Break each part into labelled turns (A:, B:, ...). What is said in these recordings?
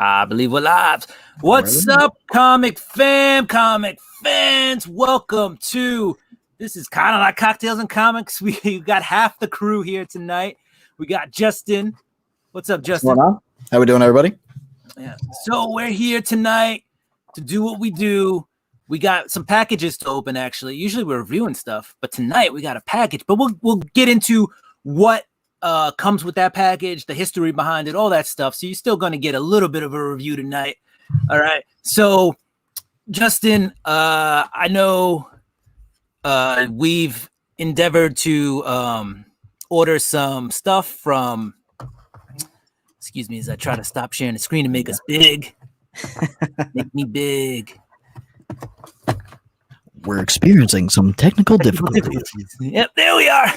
A: I believe we're live. What's up, comic fans? Welcome to this is kind of like Cocktails and Comics. We got half the crew here tonight. We got Justin. What's up, Justin?
B: What's going on? How we doing, everybody?
A: Yeah. So we're here tonight to do what we do. We got some packages to open. Actually, usually we're reviewing stuff, but tonight we got a package. But we'll get into what comes with that package, the history behind it, all that stuff. So you're still going to get a little bit of a review tonight. All right. So Justin, I know we've endeavored to order some stuff from, excuse me, as I try to stop sharing the screen to make us big. Make me big.
B: We're experiencing some technical difficulties.
A: Yep, there we are.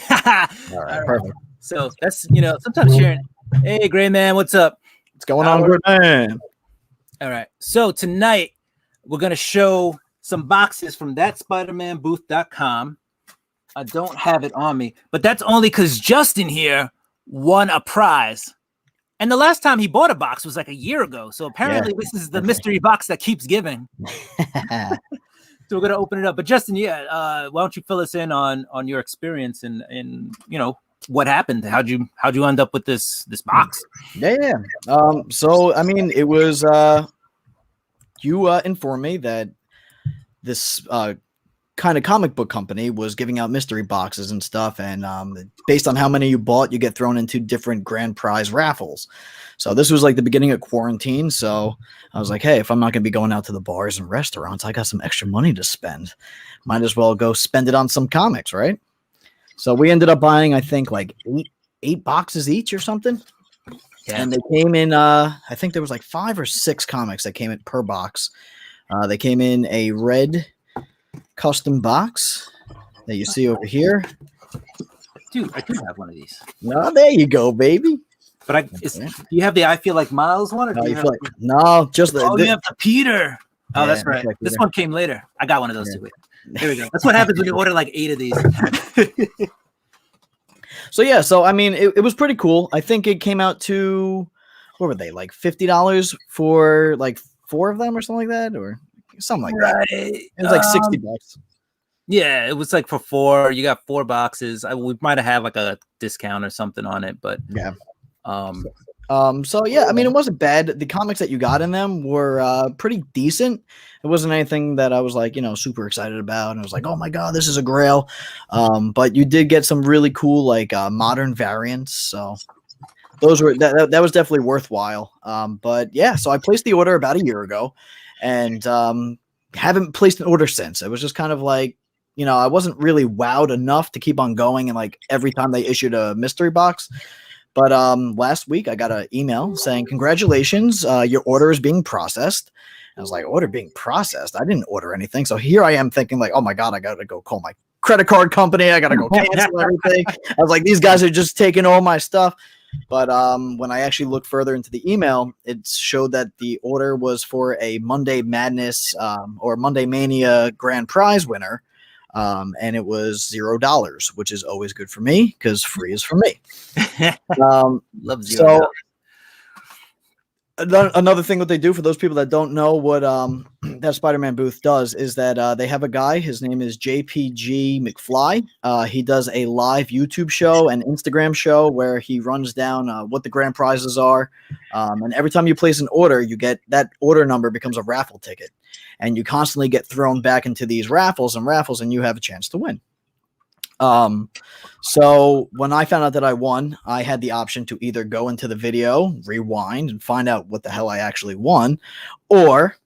B: All right, perfect.
A: So that's, sometimes sharing. Hey, Gray Man, what's up?
B: What's going on, Gray Man?
A: All right. So tonight we're going to show some boxes from thatspidermanbooth.com. I don't have it on me, but that's only because Justin here won a prize. And the last time he bought a box was like a year ago. So apparently this is the mystery box that keeps giving. So we're going to open it up. But Justin, why don't you fill us in on your experience and what happened? How'd you end up with this box?
B: Yeah. So I mean, it was you informed me that this kind of comic book company was giving out mystery boxes and stuff, and based on how many you bought, you get thrown into different grand prize raffles. So this was like the beginning of quarantine, so I was like, hey, if I'm not going to be going out to the bars and restaurants, I got some extra money to spend. Might as well go spend it on some comics, right? So we ended up buying, I think, like eight boxes each or something. Yeah. And they came in, I think there was like 5 or 6 comics that came in per box. They came in a red custom box that you see over here.
A: Dude, I do have one of these.
B: No, there you go, baby.
A: But do you have the I Feel Like Miles one? Or
B: no, you just the.
A: Oh, you have the Peter. Oh, yeah, that's right. Like this one came later. I got one of those too. There we go. That's what happens when you order like 8 of these.
B: So I mean, it was pretty cool. I think it came out to, what were they, like $50 for like 4 of them or something like that, or something like that. It was like $60.
A: Yeah, it was like for 4. You got 4 boxes. We might have had like a discount or something on it, but
B: yeah. So yeah, I mean, it wasn't bad. The comics that you got in them were pretty decent. It wasn't anything that I was like, super excited about. And I was like, oh my God, this is a grail. But you did get some really cool, like modern variants. So those were, that was definitely worthwhile. But yeah, so I placed the order about a year ago and haven't placed an order since. It was just kind of like, I wasn't really wowed enough to keep on going. And like every time they issued a mystery box. But last week I got an email saying, congratulations, your order is being processed. I was like, order being processed? I didn't order anything. So here I am thinking like, oh my God, I got to go call my credit card company. I got to go cancel everything. I was like, these guys are just taking all my stuff. But when I actually looked further into the email, it showed that the order was for a Monday Madness or Monday Mania grand prize winner. And it was $0, which is always good for me because free is for me.
A: Love $0.
B: So another thing what they do for those people that don't know what that Spider-Man booth does is that they have a guy. His name is JPG McFly. He does a live YouTube show and Instagram show where he runs down what the grand prizes are. And every time you place an order, you get that order number becomes a raffle ticket. And you constantly get thrown back into these raffles, and you have a chance to win. So when I found out that I won, I had the option to either go into the video, rewind, and find out what the hell I actually won, or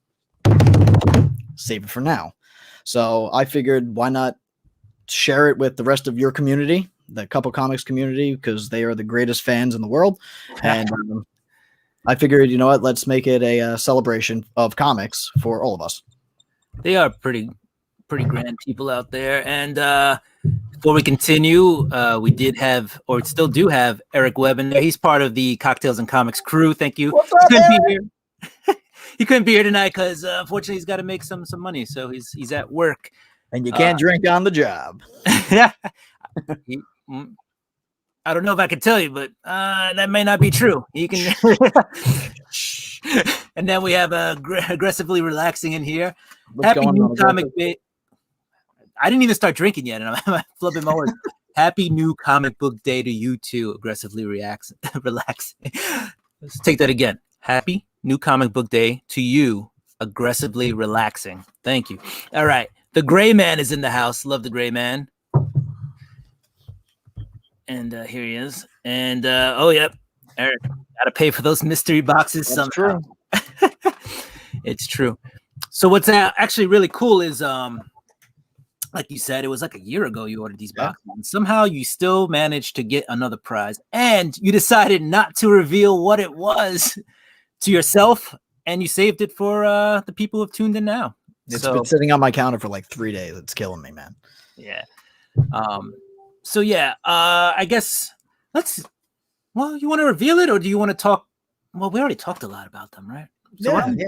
B: save it for now. So I figured, why not share it with the rest of your community, the Couple Comics community, because they are the greatest fans in the world. And I figured, you know what, let's make it a celebration of comics for all of us.
A: They are pretty grand people out there. And before we continue, we did have, or still do have, Eric Webb in there. He's part of the Cocktails and Comics crew. Thank you.
B: What's up, Eric?
A: He couldn't be here tonight because unfortunately he's got to make some money. So he's at work.
B: And you can't drink on the job.
A: Yeah. I don't know if I can tell you, but that may not be true. You can. And then we have aggressively relaxing in here.
B: What's
A: Happy
B: going
A: new
B: on,
A: comic
B: aggressive?
A: day. I didn't even start drinking yet, and I'm flipping my words. Happy new comic book day to you too. Aggressively relaxing. Let's take that again. Happy new comic book day to you. Aggressively relaxing. Thank you. All right. The Gray Man is in the house. Love the Gray Man. And here he is. And oh, yep. Eric, gotta pay for those mystery boxes
B: That's
A: somehow.
B: true.
A: It's true. So what's actually really cool is like you said, it was like a year ago you ordered these boxes, and somehow you still managed to get another prize, and you decided not to reveal what it was to yourself, and you saved it for the people who have tuned in now.
B: It's been sitting on my counter for like 3 days. It's killing me, man.
A: Yeah. So yeah, I guess well, you want to reveal it, or do you want to talk? Well, we already talked a lot about them, right? So why don't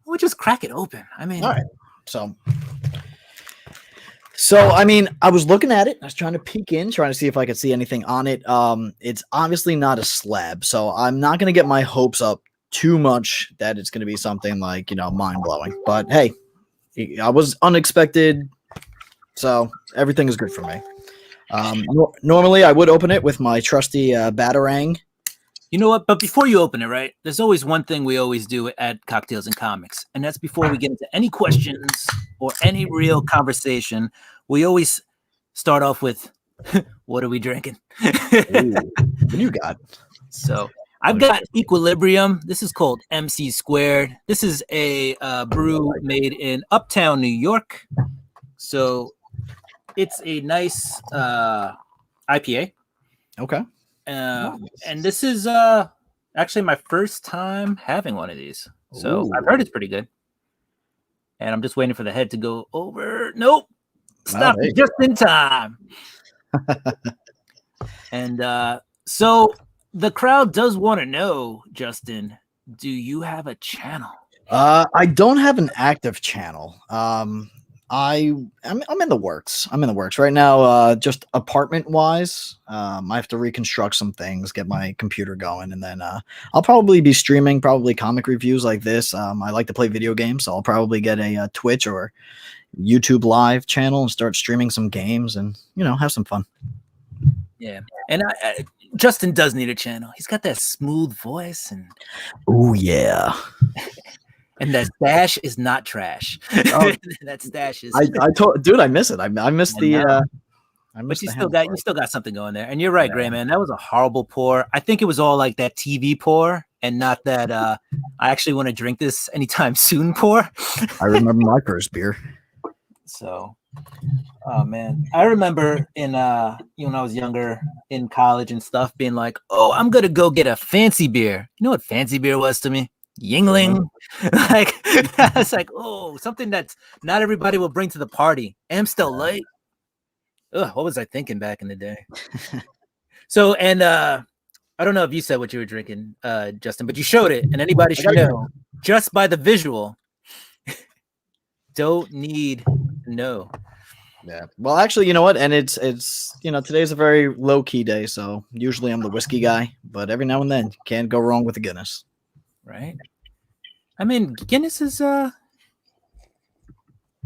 A: we just crack it open? I mean,
B: all right. So I mean, I was looking at it. I was trying to peek in, trying to see if I could see anything on it. It's obviously not a slab, so I'm not going to get my hopes up too much that it's going to be something like, mind blowing. But hey, I was unexpected, so everything is good for me. Normally, I would open it with my trusty Batarang.
A: You know what? But before you open it, right, there's always one thing we always do at Cocktails and Comics, and that's before we get into any questions or any real conversation, we always start off with, what are we drinking?
B: Ooh, what do you got?
A: So I've got Equilibrium. This is called MC Squared. This is a brew made in Uptown, New York. So it's a nice IPA.
B: Okay.
A: And this is actually my first time having one of these. So I've heard it's pretty good. And I'm just waiting for the head to go over. Nope. Stop just in time. And so the crowd does want to know, Justin, do you have a channel?
B: I don't have an active channel. I'm in the works. I'm in the works right now. Just apartment wise, I have to reconstruct some things, get my computer going, and then I'll probably be streaming comic reviews like this. I like to play video games, so I'll probably get a Twitch or YouTube live channel and start streaming some games and have some fun.
A: Yeah, and Justin does need a channel. He's got that smooth voice, and
B: oh yeah.
A: And that stash is not trash.
B: Oh,
A: that stash is.
B: I told, dude, I miss it. I miss the.
A: But you still got something going there. And you're right, Gray Man. That was a horrible pour. I think it was all like that TV pour, and not that I actually want to drink this anytime soon pour.
B: I remember my first beer.
A: So, oh man, I remember in when I was younger in college and stuff, being like, oh, I'm gonna go get a fancy beer. You know what fancy beer was to me? Yingling. Like I was like, oh, something that's not everybody will bring to the party. Amstel Light. Ugh, what was I thinking back in the day? So, and I don't know if you said what you were drinking, Justin, but you showed it, and anybody should know just by the visual. Don't need to know.
B: Yeah. Well, actually, you know what? And it's today's a very low key day, so usually I'm the whiskey guy, but every now and then can't go wrong with a Guinness.
A: Right. I mean, Guinness is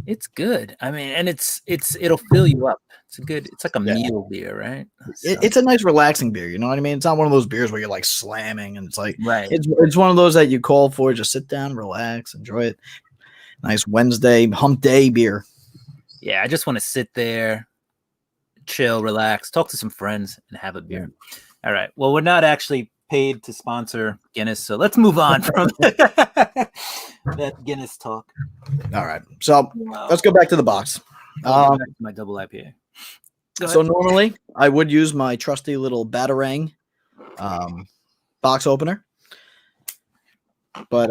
A: it's good. I mean, and it'll fill you up. It's like a meal beer, right? So.
B: It's a nice relaxing beer, you know what I mean? It's not one of those beers where you're like slamming, and it's like it's one of those that you call for, just sit down, relax, enjoy it. Nice Wednesday hump day beer.
A: Yeah, I just want to sit there, chill, relax, talk to some friends, and have a beer. All right. Well, we're not actually paid to sponsor Guinness, so let's move on from that Guinness talk.
B: All right, so let's go back to the box.
A: Back to my double IPA.
B: So normally I would use my trusty little Batarang box opener, but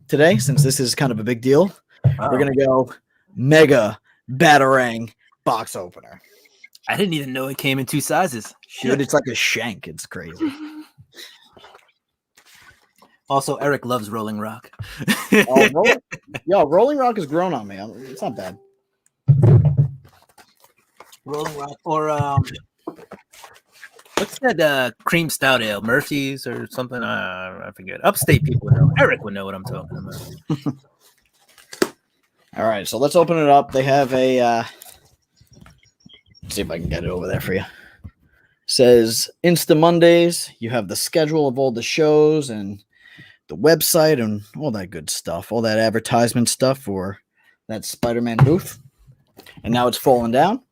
B: today, since this is kind of a big deal, we're gonna go mega Batarang box opener.
A: I didn't even know it came in 2 sizes.
B: Dude, it's like a shank. It's crazy.
A: Also, Eric loves Rolling Rock.
B: Rolling Rock has grown on me. It's not bad.
A: Rolling Rock or What's that cream stout ale? Murphy's or something? I forget. Upstate people know. Eric would know what I'm talking about.
B: All right, so let's open it up. They have a. Let's see if I can get it over there for you. Says Insta Mondays. You have the schedule of all the shows and the website and all that good stuff, all that advertisement stuff for that Spider-Man booth. And now it's falling down,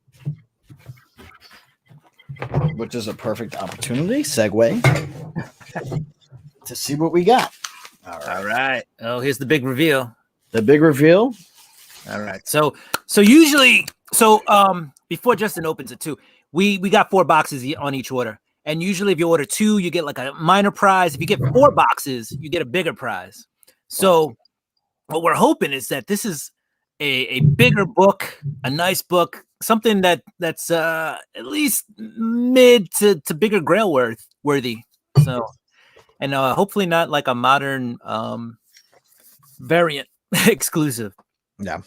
B: which is a perfect opportunity, segue, to see what we got.
A: All right. Oh, here's the big reveal.
B: The big reveal.
A: All right. So usually, before Justin opens it too, we got 4 boxes on each order. And usually if you order 2, you get like a minor prize. If you get 4 boxes, you get a bigger prize. So what we're hoping is that this is a bigger book, a nice book, something that's at least mid to bigger grail worthy. So, and hopefully not like a modern variant exclusive.
B: Yeah.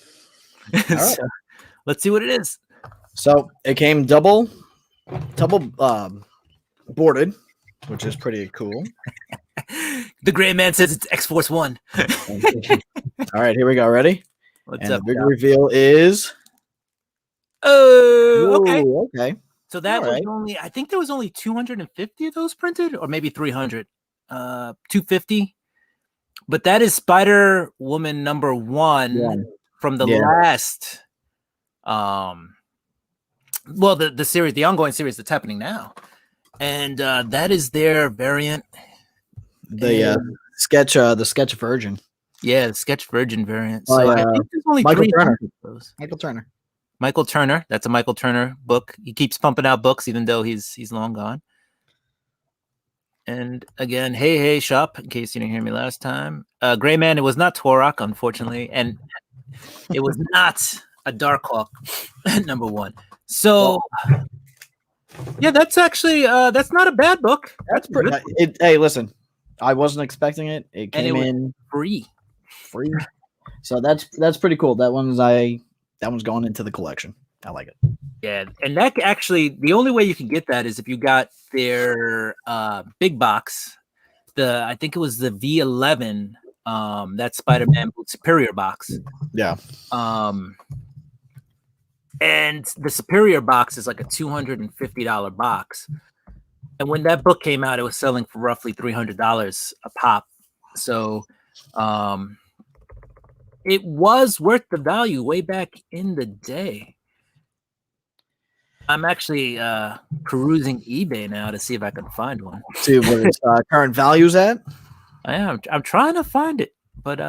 A: All right. So, let's see what it is.
B: So it came double boarded, which is pretty cool.
A: The gray man says it's X-Force 1.
B: All right, here we go. Ready?
A: What's
B: and
A: up?
B: The big reveal is.
A: Oh, okay.
B: Ooh, okay.
A: So that was only, I think there was only 250 of those printed, or maybe 300. 250. But that is Spider-Woman number 1 from the last. Well, the series, the ongoing series that's happening now, and that is their variant.
B: The sketch Virgin.
A: Yeah, the sketch Virgin variant. So I think there's only
B: Michael Turner.
A: Michael Turner. That's a Michael Turner book. He keeps pumping out books, even though he's long gone. And again, hey shop. In case you didn't hear me last time, Gray Man. It was not Torok, unfortunately, and it was not a Darkhawk number 1. So, yeah, that's actually that's not a bad book.
B: That's pretty. Hey, listen, I wasn't expecting it. It came in
A: free.
B: So that's pretty cool. That one's going into the collection. I like it.
A: Yeah, and that actually the only way you can get that is if you got their big box. I think it was the V11. That Spider-Man Superior box.
B: Yeah.
A: And the Superior box is like a $250 box. And when that book came out, it was selling for roughly $300 a pop. So it was worth the value way back in the day. I'm actually perusing eBay now to see if I can find one.
B: See what its current value's at.
A: I am. I'm trying to find it, but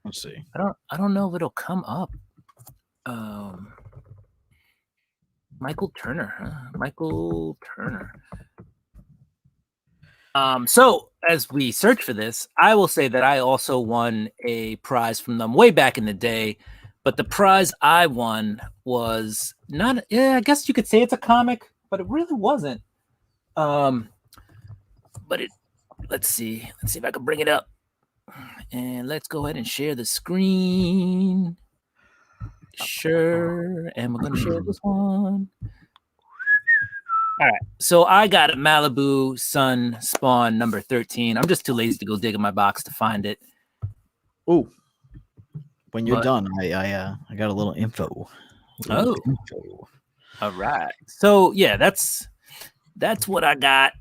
B: let's see.
A: I don't know if it'll come up. Michael Turner, huh? Michael Turner. So as we search for this, I will say that I also won a prize from them way back in the day, but the prize I won was not. Yeah, I guess you could say it's a comic, but it really wasn't. But it. Let's see if I can bring it up, and let's go ahead and share the screen. Sure, and we're gonna share this one. All right, so I got a Malibu Sun Spawn number 13. I'm just too lazy to go dig in my box to find it.
B: Oh, when you're done, I got a little info.
A: Info. All right, so yeah, that's what I got.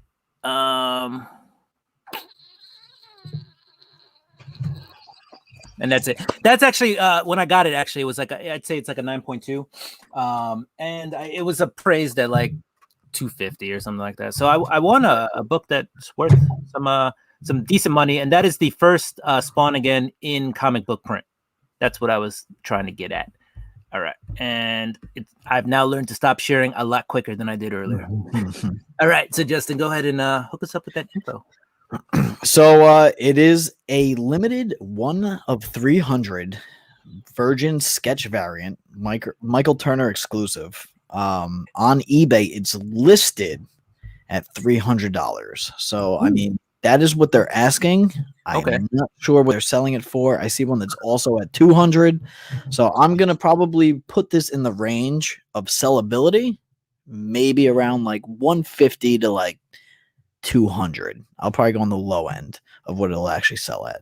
A: And that's it. That's actually when I got it. Actually, it was like I'd say it's like a 9.2, and it was appraised at like 250 or something like that. So I won a book that's worth some decent money, and that is the first Spawn Again in comic book print. That's what I was trying to get at. All right, and I've now learned to stop sharing a lot quicker than I did earlier. All right, so Justin, go ahead and hook us up with that info.
B: So it is a limited 1 of 300 Virgin sketch variant, Michael Turner exclusive. On eBay, it's listed at $300. So I mean, that is what they're asking. I'm not sure what they're selling it for. I see one that's also at 200. So I'm gonna probably put this in the range of sellability, maybe around like 150 to like 200. I'll probably go on the low end of what it'll actually sell at.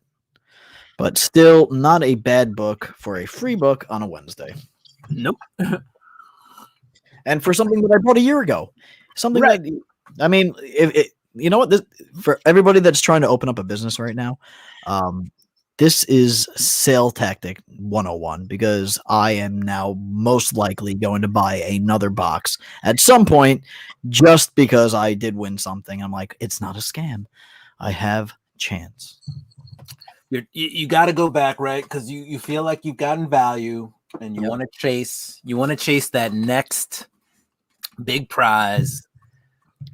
B: But still not a bad book for a free book on a Wednesday.
A: Nope.
B: And for something that I bought a year ago. Something
A: Right.
B: that, I mean, you know what? This, for everybody that's trying to open up a business right now, this is sale tactic 101 because I am now most likely going to buy another box at some point just because I did win something. I'm like, it's not a scam. I have chance.
A: You got to go back, right? Because you feel like you've gotten value and you want to chase that next big prize.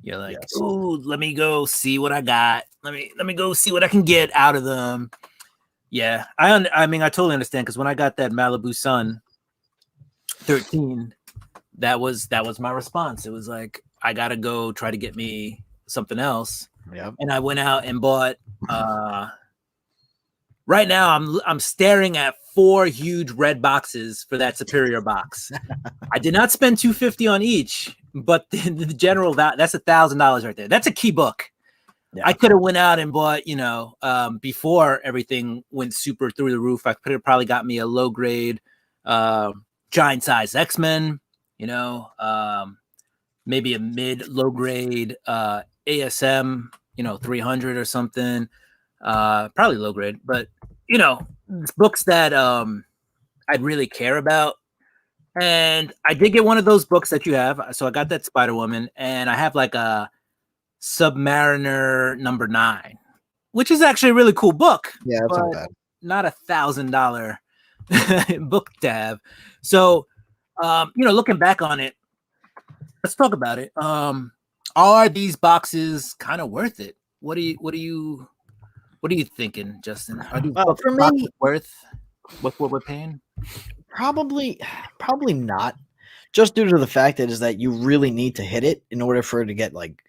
A: You're like, ooh, let me go see what I got. Let me go see what I can get out of them. Yeah, I mean, I totally understand because when I got that Malibu Sun 13, that was my response. It was like, I gotta go try to get me something else.
B: Yep.
A: And I went out and bought. Right now, I'm staring at 4 huge red boxes for that Superior box. I did not spend $250 on each, but the general that's $1,000 right there. That's a key book. Yeah. I could have went out and bought, before everything went super through the roof. I could have probably got me a low grade, giant size X-Men, maybe a mid low grade ASM, 300 or something. Probably low grade, but books that I'd really care about. And I did get one of those books that you have. So I got that Spider-Woman, and I have like a Submariner #9, which is actually a really cool book.
B: Yeah, that's not bad.
A: Not $1,000 book to have. So, looking back on it, let's talk about it. Are these boxes kind of worth it? What are you thinking, Justin? Are these
B: for me
A: worth what we're paying?
B: Probably not. Just due to the fact that you really need to hit it in order for it to get like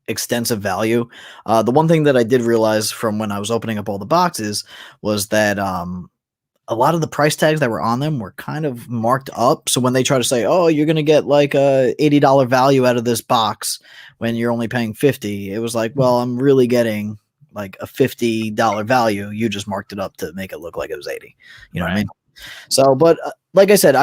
B: extensive value. The one thing that I did realize from when I was opening up all the boxes was that a lot of the price tags that were on them were kind of marked up. So when they try to say, "Oh, you're going to get like a $80 value out of this box when you're only paying $50," it was like, well, I'm really getting like a $50 value. You just marked it up to make it look like it was 80. You know what I mean? So, but like I said,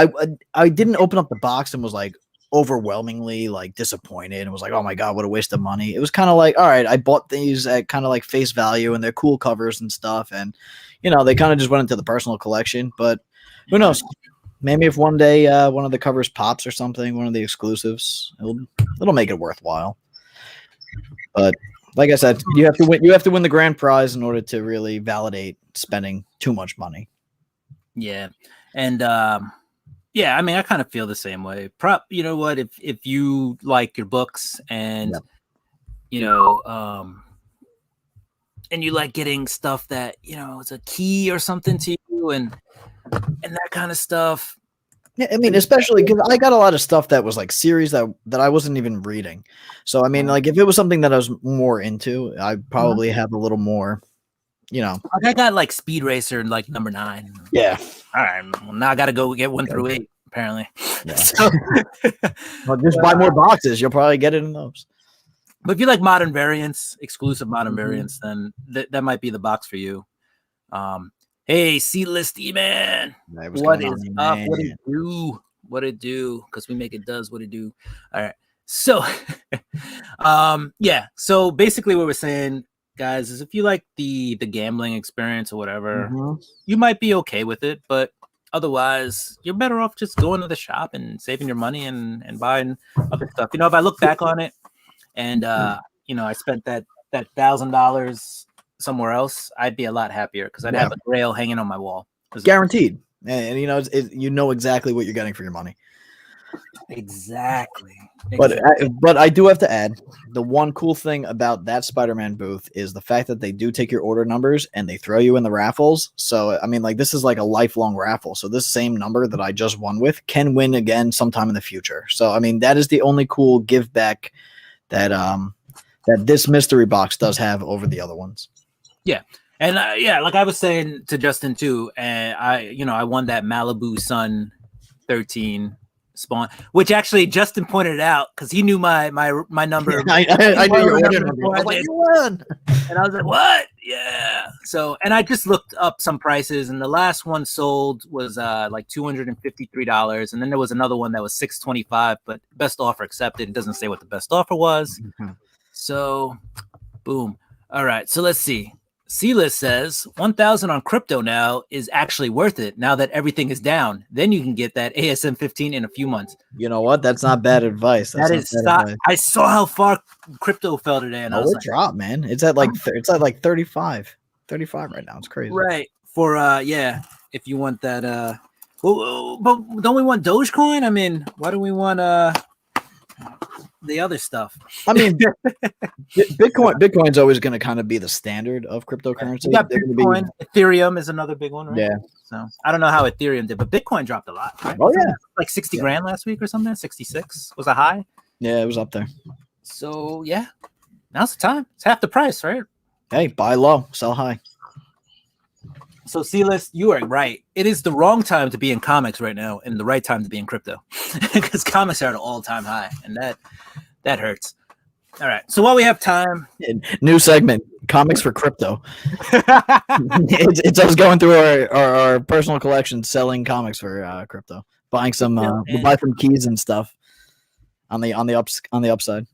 B: I didn't open up the box and was like overwhelmingly like disappointed and was like, oh my God, what a waste of money. It was kind of like, all right, I bought these at kind of like face value and they're cool covers and stuff. And, they kind of just went into the personal collection, but who knows? Maybe if one day one of the covers pops or something, one of the exclusives, it'll make it worthwhile. But like I said, you have to win the grand prize in order to really validate spending too much money.
A: Yeah. And yeah, I mean, I kind of feel the same way. You know what? If you like your books and and you like getting stuff that it's a key or something to you and that kind of stuff.
B: Yeah, I mean, especially because I got a lot of stuff that was like series that I wasn't even reading. So I mean, like if it was something that I was more into, I'd probably have a little more.
A: I got like Speed Racer and like #9.
B: Yeah.
A: All right. Well, now I got to go get 1 through 8, apparently.
B: Yeah. So, well, just buy more boxes. You'll probably get it in those.
A: But if you like modern variants, exclusive modern variants, then that might be the box for you. Hey, Seedless E-Man. What is up? What it do? What it do? Because we make it does what it do. All right. So, yeah. So basically what we're saying, guys, is if you like the gambling experience or whatever, you might be okay with it, but otherwise you're better off just going to the shop and saving your money and buying other stuff. If I look back on it and I spent that $1,000 somewhere else, I'd be a lot happier because I'd have a grail hanging on my wall.
B: Guaranteed. And you know exactly what you're getting for your money.
A: Exactly.
B: But I do have to add, the one cool thing about that Spider-Man booth is the fact that they do take your order numbers and they throw you in the raffles. So I mean, like this is like a lifelong raffle. So this same number that I just won with can win again sometime in the future. So I mean, that is the only cool give back that that this mystery box does have over the other ones.
A: Yeah. And like I was saying to Justin too, and I won that Malibu Sun 13 Spawn, which actually Justin pointed it out because he knew my number.
B: I knew your order number.
A: I was like, you won. And I was like, what? Yeah. So, and I just looked up some prices, and the last one sold was like $253, and then there was another one that was $625, but best offer accepted. It doesn't say what the best offer was. So, boom. All right. So let's see. C-List says 1,000 on crypto now is actually worth it now that everything is down. Then you can get that ASM 15 in a few months.
B: You know what? That's not bad advice.
A: I saw how far crypto fell today, and I was like,
B: dropped, man. It's at like 35 right now. It's crazy.
A: Right. For if you want that well, but don't we want Dogecoin? I mean, why do we want the other stuff?
B: I mean, Bitcoin's always going to kind of be the standard of cryptocurrency.
A: You got Bitcoin. Ethereum is another big one, right?
B: Yeah.
A: So I don't know how Ethereum did, but Bitcoin dropped a lot. Right?
B: Oh yeah,
A: like 60 grand last week or something. 66 was a high.
B: Yeah, it was up there.
A: So yeah, now's the time. It's half the price, right?
B: Hey, buy low, sell high.
A: So C-List, you are right. It is the wrong time to be in comics right now, and the right time to be in crypto, because comics are at an all-time high, and that hurts. All right. So while we have time,
B: new segment: comics for crypto. it's us going through our personal collection, selling comics for crypto, buying some, we'll buy some keys and stuff on the upside.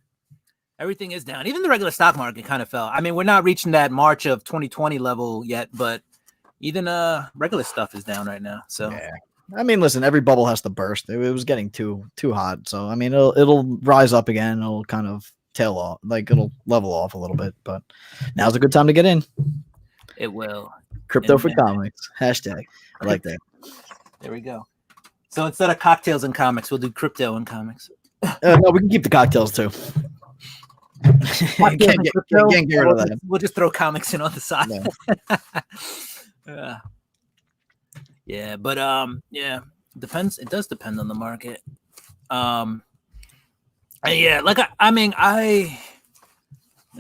A: Everything is down. Even the regular stock market kind of fell. I mean, we're not reaching that March of 2020 level yet, but even regular stuff is down right now. So
B: yeah. I mean, listen, every bubble has to burst. It was getting too hot. So I mean, it'll rise up again. It'll kind of tail off, like it'll level off a little bit. But now's a good time to get in.
A: It will.
B: Crypto for comics. Hashtag. I like that.
A: There we go. So instead of cocktails and comics, we'll do crypto and comics.
B: No, we can keep the cocktails too. Can't get rid of that.
A: We'll just throw comics in on the side. Yeah, but depends. It does depend on the market. Yeah, like I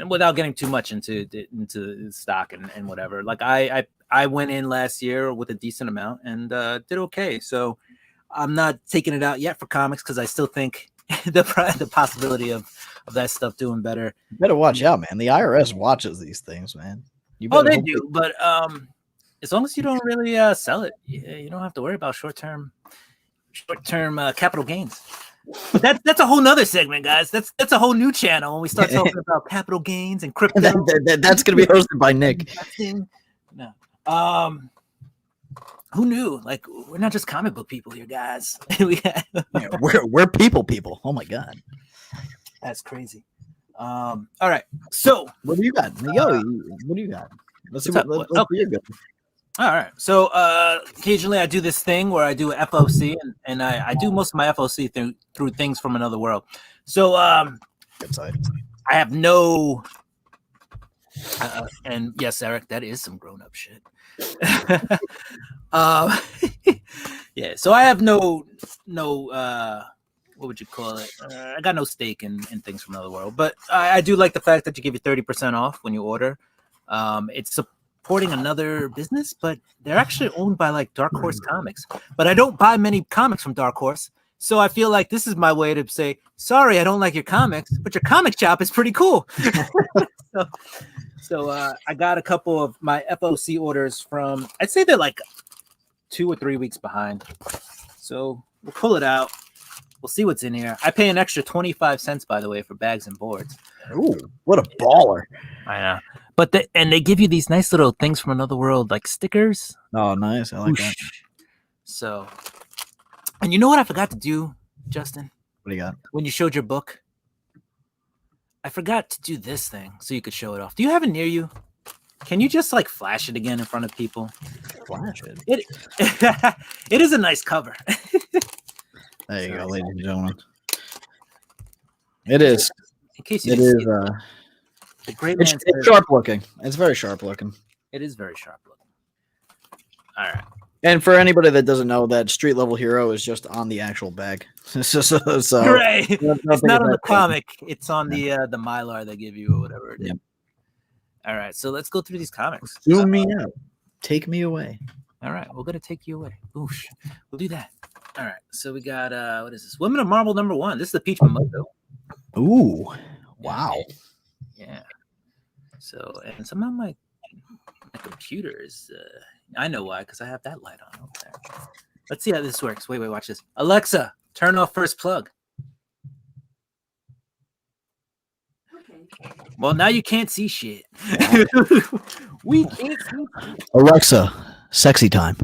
A: without getting too much into stock and whatever. Like I went in last year with a decent amount and did okay. So I'm not taking it out yet for comics because I still think the possibility of that stuff doing better.
B: You better watch out, man. The IRS watches these things, man.
A: They do, but as long as you don't really sell it, you don't have to worry about short-term capital gains. But that's a whole nother segment, guys. That's a whole new channel when we start talking about capital gains and crypto.
B: That's going to be hosted by Nick.
A: No. Who knew? Like, we're not just comic book people here, guys.
B: We're people. Oh my god,
A: that's crazy. All right. So
B: what do you got? What do you got? Let's see what you're good.
A: All right. So occasionally I do this thing where I do a FOC, and I do most of my FOC through things from another world. So
B: good side.
A: I have no and yes, Eric, that is some grown-up shit. Yeah, so I have no what would you call it? I got no stake in things from another world, but I do like the fact that you give you 30% off when you order. It's supporting another business, but they're actually owned by like Dark Horse Comics. But I don't buy many comics from Dark Horse, so I feel like this is my way to say, sorry, I don't like your comics, but your comic shop is pretty cool. So I got a couple of my FOC orders from, I'd say they're like 2 or 3 weeks behind. So we'll pull it out. We'll see what's in here. I pay an extra 25 cents, by the way, for bags and boards.
B: Ooh, what a baller.
A: I know. But they give you these nice little things from another world, like stickers.
B: Oh, nice. I like that.
A: So, and you know what I forgot to do, Justin?
B: What do you got?
A: When you showed your book, I forgot to do this thing so you could show it off. Do you have it near you? Can you just like flash it again in front of people?
B: Flash it?
A: It is a nice cover.
B: There you go, ladies and gentlemen. It is.
A: In case you
B: it is.
A: The great
B: it's sharp looking. It's very sharp looking.
A: It is very sharp looking. All right.
B: And for anybody that doesn't know, that Street Level Hero is just on the actual bag. so
A: right. It's not on the comic. It's on the Mylar they give you or whatever it is. Yep. All right. So let's go through these comics.
B: Zoom me out. Take me away.
A: All right. We're going to take you away. Oosh. We'll do that. All right, so we got what is this? Women of Marvel #1. This is the Peach Mimoto.
B: Ooh, wow.
A: Yeah. So, and somehow my computer is. I know why, because I have that light on over there. Let's see how this works. Wait, watch this. Alexa, turn off first plug. Okay. Well, now you can't see shit. We can't see shit.
B: Alexa, sexy time.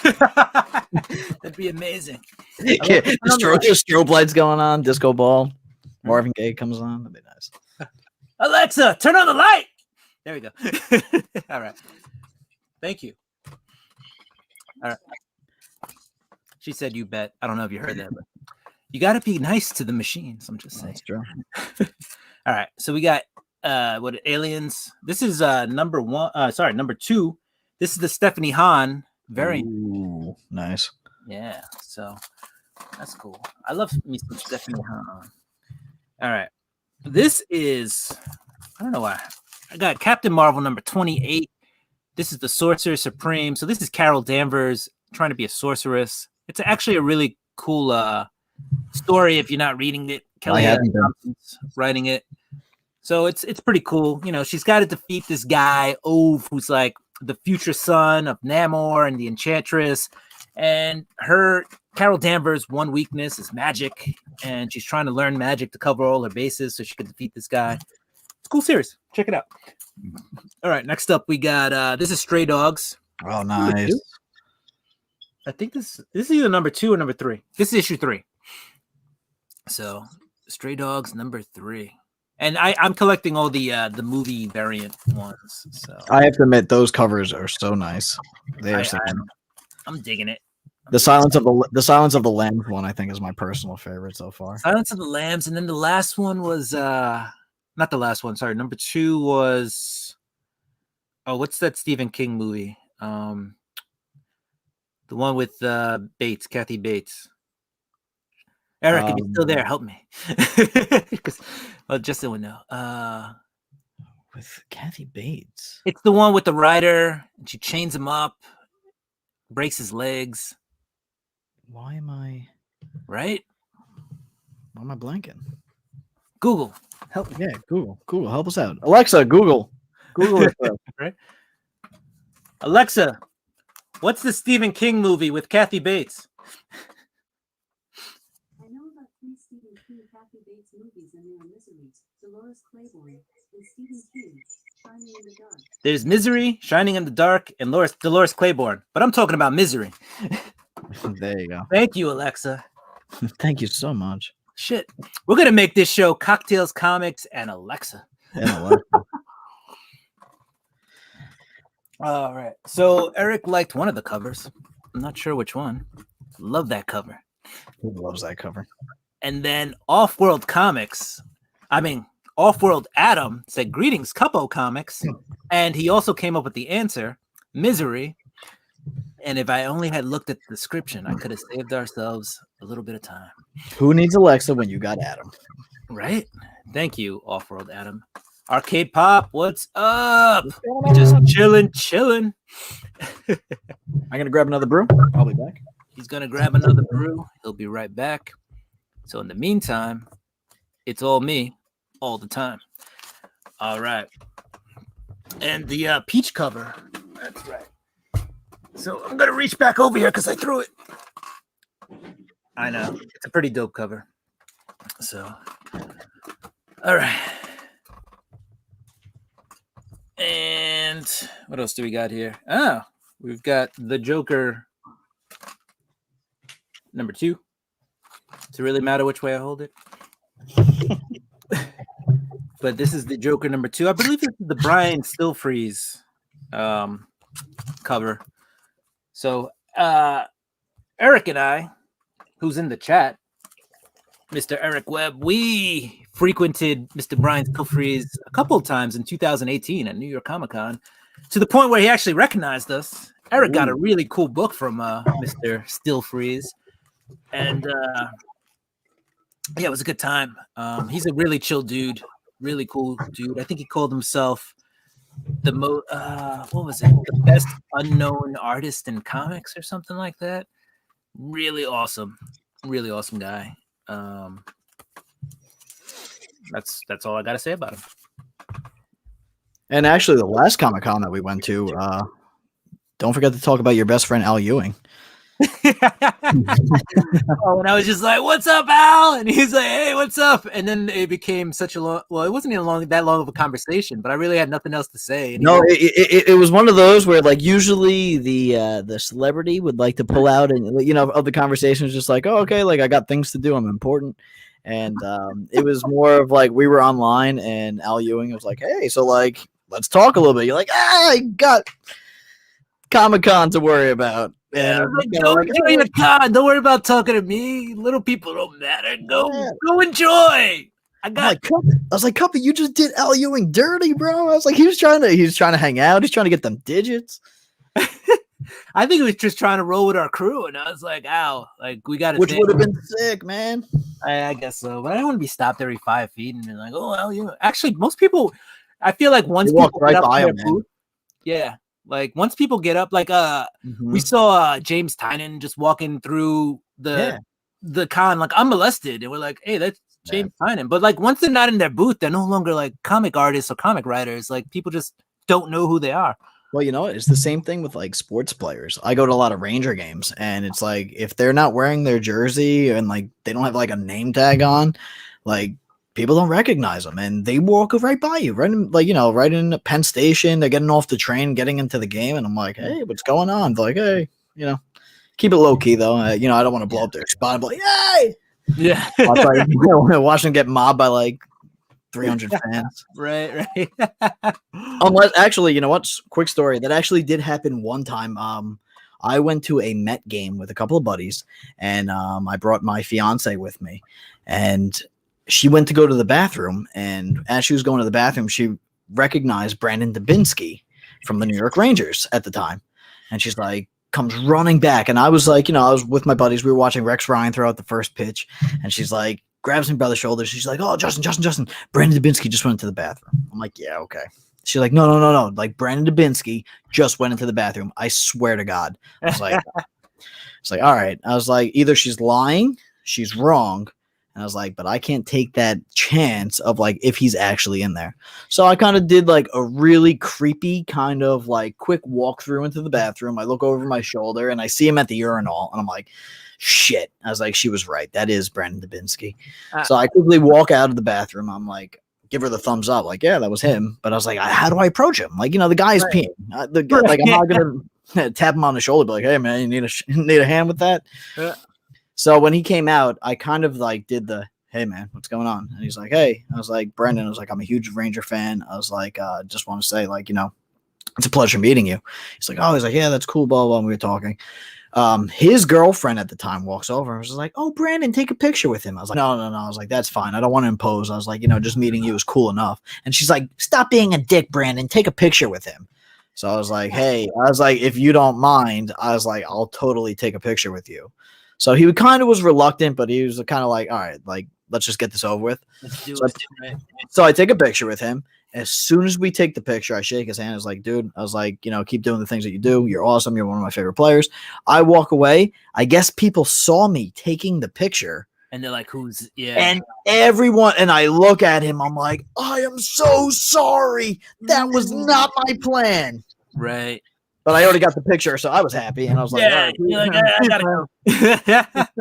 A: That'd be amazing.
B: Yeah, strobe lights going on, disco ball. Marvin Gaye comes on. That'd be nice.
A: Alexa, turn on the light. There we go. All right. Thank you. All right. She said, "You bet." I don't know if you heard that, but you got to be nice to the machines. I'm just saying.
B: That's true.
A: All right. So we got what aliens? This is number 1. Sorry, number 2. This is the Stephanie Hahn variant.
B: Ooh, nice.
A: Yeah. So that's cool. I love me some Stephanie Hahn. All right. This is, I don't know why. I got Captain Marvel number 28. This is the Sorcerer Supreme. So this is Carol Danvers trying to be a sorceress. It's actually a really cool story if you're not reading it. Kelly Thompson's writing it. So it's pretty cool. You know, she's got to defeat this guy, Ove, who's like the future son of Namor and the Enchantress. And Carol Danvers' one weakness is magic. And she's trying to learn magic to cover all her bases so she can defeat this guy. It's a cool series. Check it out. All right, next up we got this is Stray Dogs.
B: Oh, nice.
A: I think this is either number 2 or number 3. This is issue 3. So Stray Dogs number 3. And I'm collecting all the movie variant ones. So
B: I have to admit those covers are so nice. They are
A: I'm digging it.
B: The Silence of the Lambs one, I think, is my personal favorite so far.
A: Silence of the Lambs, and then the last one was not the last one. Sorry, number 2 was what's that Stephen King movie? The one with Bates, Kathy Bates. Eric, if you're still there, help me. Because Justin would know.
B: With Kathy Bates.
A: It's the one with the rider, and she chains him up, breaks his legs.
B: Why am I blanking?
A: Google. Help me.
B: Yeah, Google, help us out. Alexa, Google it.
A: Right? Alexa, what's the Stephen King movie with Kathy Bates?
C: I know about 3 Stephen King Kathy Bates movies, and they are Misery, Dolores Claiborne, and Stephen King, Shining in the Dark.
A: There's Misery, Shining in the Dark, and Dolores Claiborne. But I'm talking about Misery.
B: There you go.
A: Thank you, Alexa.
B: Thank you so much.
A: Shit. We're going to make this show Cocktails, Comics, and Alexa. All right. So Eric liked one of the covers. I'm not sure which one. Love that cover.
B: Who loves that cover?
A: And then Off-World Adam said, "Greetings, Cupo Comics." And he also came up with the answer, Misery. And if I only had looked at the description, I could have saved ourselves a little bit of time.
B: Who needs Alexa when you got Adam?
A: Right? Thank you, Off-World Adam. Arcade Pop, what's up? Just chilling.
B: I'm going to grab another brew. I'll be back.
A: He's going to grab another brew. He'll be right back. So in the meantime, it's all me all the time. All right. And the peach cover. That's right. So I'm going to reach back over here because I threw it. I know. It's a pretty dope cover. So, all right. And what else do we got here? Oh, we've got the Joker number 2. Does it really matter which way I hold it? But this is the Joker number 2. I believe this is the Brian Stillfreeze cover. So Eric and I, who's in the chat, Mr. Eric Webb, we frequented Mr. Brian Stillfreeze a couple of times in 2018 at New York Comic Con, to the point where he actually recognized us. Eric got a really cool book from Mr. Stillfreeze. And yeah, it was a good time. He's a really chill dude, really cool dude. I think he called himself what was it? The best unknown artist in comics or something like that. Really awesome guy. That's all I gotta say about him.
B: And actually, the last Comic Con that we went to, don't forget to talk about your best friend Al Ewing.
A: Oh, and I was just like, "What's up, Al?" And he's like, "Hey, what's up?" And then it became such a long. Well, it wasn't even that long of a conversation, but I really had nothing else to say. And
B: No, it was one of those where like usually the celebrity would like to pull out and of the conversation was just like, oh, okay, like I got things to do, I'm important. And it was more of like we were online and Al Ewing was like, hey, so like let's talk a little bit. You're like, I got Comic-Con to worry about.
A: Yeah,
B: And
A: like, enjoy your con. Don't worry about talking to me. Little people don't matter. Go enjoy. I
B: was like, Cuppy, you just did Al Ewing dirty, bro. I was like, he was trying to hang out. He's trying to get them digits.
A: I think he was just trying to roll with our crew, and I was like, Al, like we got to.
B: Which would have been sick, man.
A: I guess so, but I don't want to be stopped every 5 feet and be like, oh, Al Ewing. Actually, most people, I feel like once people
B: right by him,
A: booth, yeah, like once people get up, like we saw James Tynan just walking through the con like unmolested, and we're like, hey, that's James Tynan. But like once they're not in their booth, they're no longer like comic artists or comic writers. Like people just don't know who they are.
B: Well, it's the same thing with like sports players. I go to a lot of Ranger games, and it's like if they're not wearing their jersey and like they don't have like a name tag on, like people don't recognize them, and they walk right by you, right in, like right in Penn Station. They're getting off the train, getting into the game, and I'm like, hey, what's going on? They're like, hey, keep it low key though. I don't want to blow up their spot. I'm like, hey,
A: yeah,
B: watch them get mobbed by like 300 fans.
A: Right.
B: Unless actually, you know what? Quick story. That actually did happen one time. I went to a Met game with a couple of buddies, and I brought my fiance with me, and she went to go to the bathroom, and as she was going to the bathroom, she recognized Brandon Dubinsky from the New York Rangers at the time, and she's like, comes running back, and I was like, I was with my buddies. We were watching Rex Ryan throw out the first pitch, and she's like, grabs me by the shoulder. She's like, oh, Justin, Brandon Dubinsky just went into the bathroom. I'm like, yeah, okay. She's like, no. Like Brandon Dubinsky just went into the bathroom. I swear to God. I was like, it's like, all right. I was like, either she's lying, she's wrong. And I was like, but I can't take that chance of like if he's actually in there. So I kind of did like a really creepy kind of like quick walkthrough into the bathroom. I look over my shoulder and I see him at the urinal, and I'm like, shit. I was like, she was right. That is Brandon Dubinsky. So I quickly walk out of the bathroom. I'm like, give her the thumbs up. Like, yeah, that was him. But I was like, how do I approach him? Like, the guy's peeing. Like, I'm not going to tap him on the shoulder, be like, hey, man, you need a hand with that? Yeah. So when he came out, I kind of like did the, hey, man, what's going on? And he's like, hey. I was like, Brendan, I was like, I'm a huge Ranger fan. I was like, just want to say, like, it's a pleasure meeting you. He's like, oh, he's like, yeah, that's cool, blah, blah. And we were talking. His girlfriend at the time walks over and was like, oh, Brandon, take a picture with him. I was like, no. I was like, that's fine. I don't want to impose. I was like, just meeting you is cool enough. And she's like, stop being a dick, Brandon. Take a picture with him. So I was like, hey, if you don't mind, I was like, I'll totally take a picture with you. So he kind of was reluctant, but he was kind of like, all right, like, let's just get this over with. So I take a picture with him. As soon as we take the picture, I shake his hand. I was like, dude, I was like, keep doing the things that you do. You're awesome. You're one of my favorite players. I walk away. I guess people saw me taking the picture.
A: And they're like, who's, yeah.
B: And everyone, and I look at him. I'm like, I am so sorry. That was not my plan.
A: Right.
B: But I already got the picture, so I was happy. And I was like, all right,
A: you're like, I gotta go.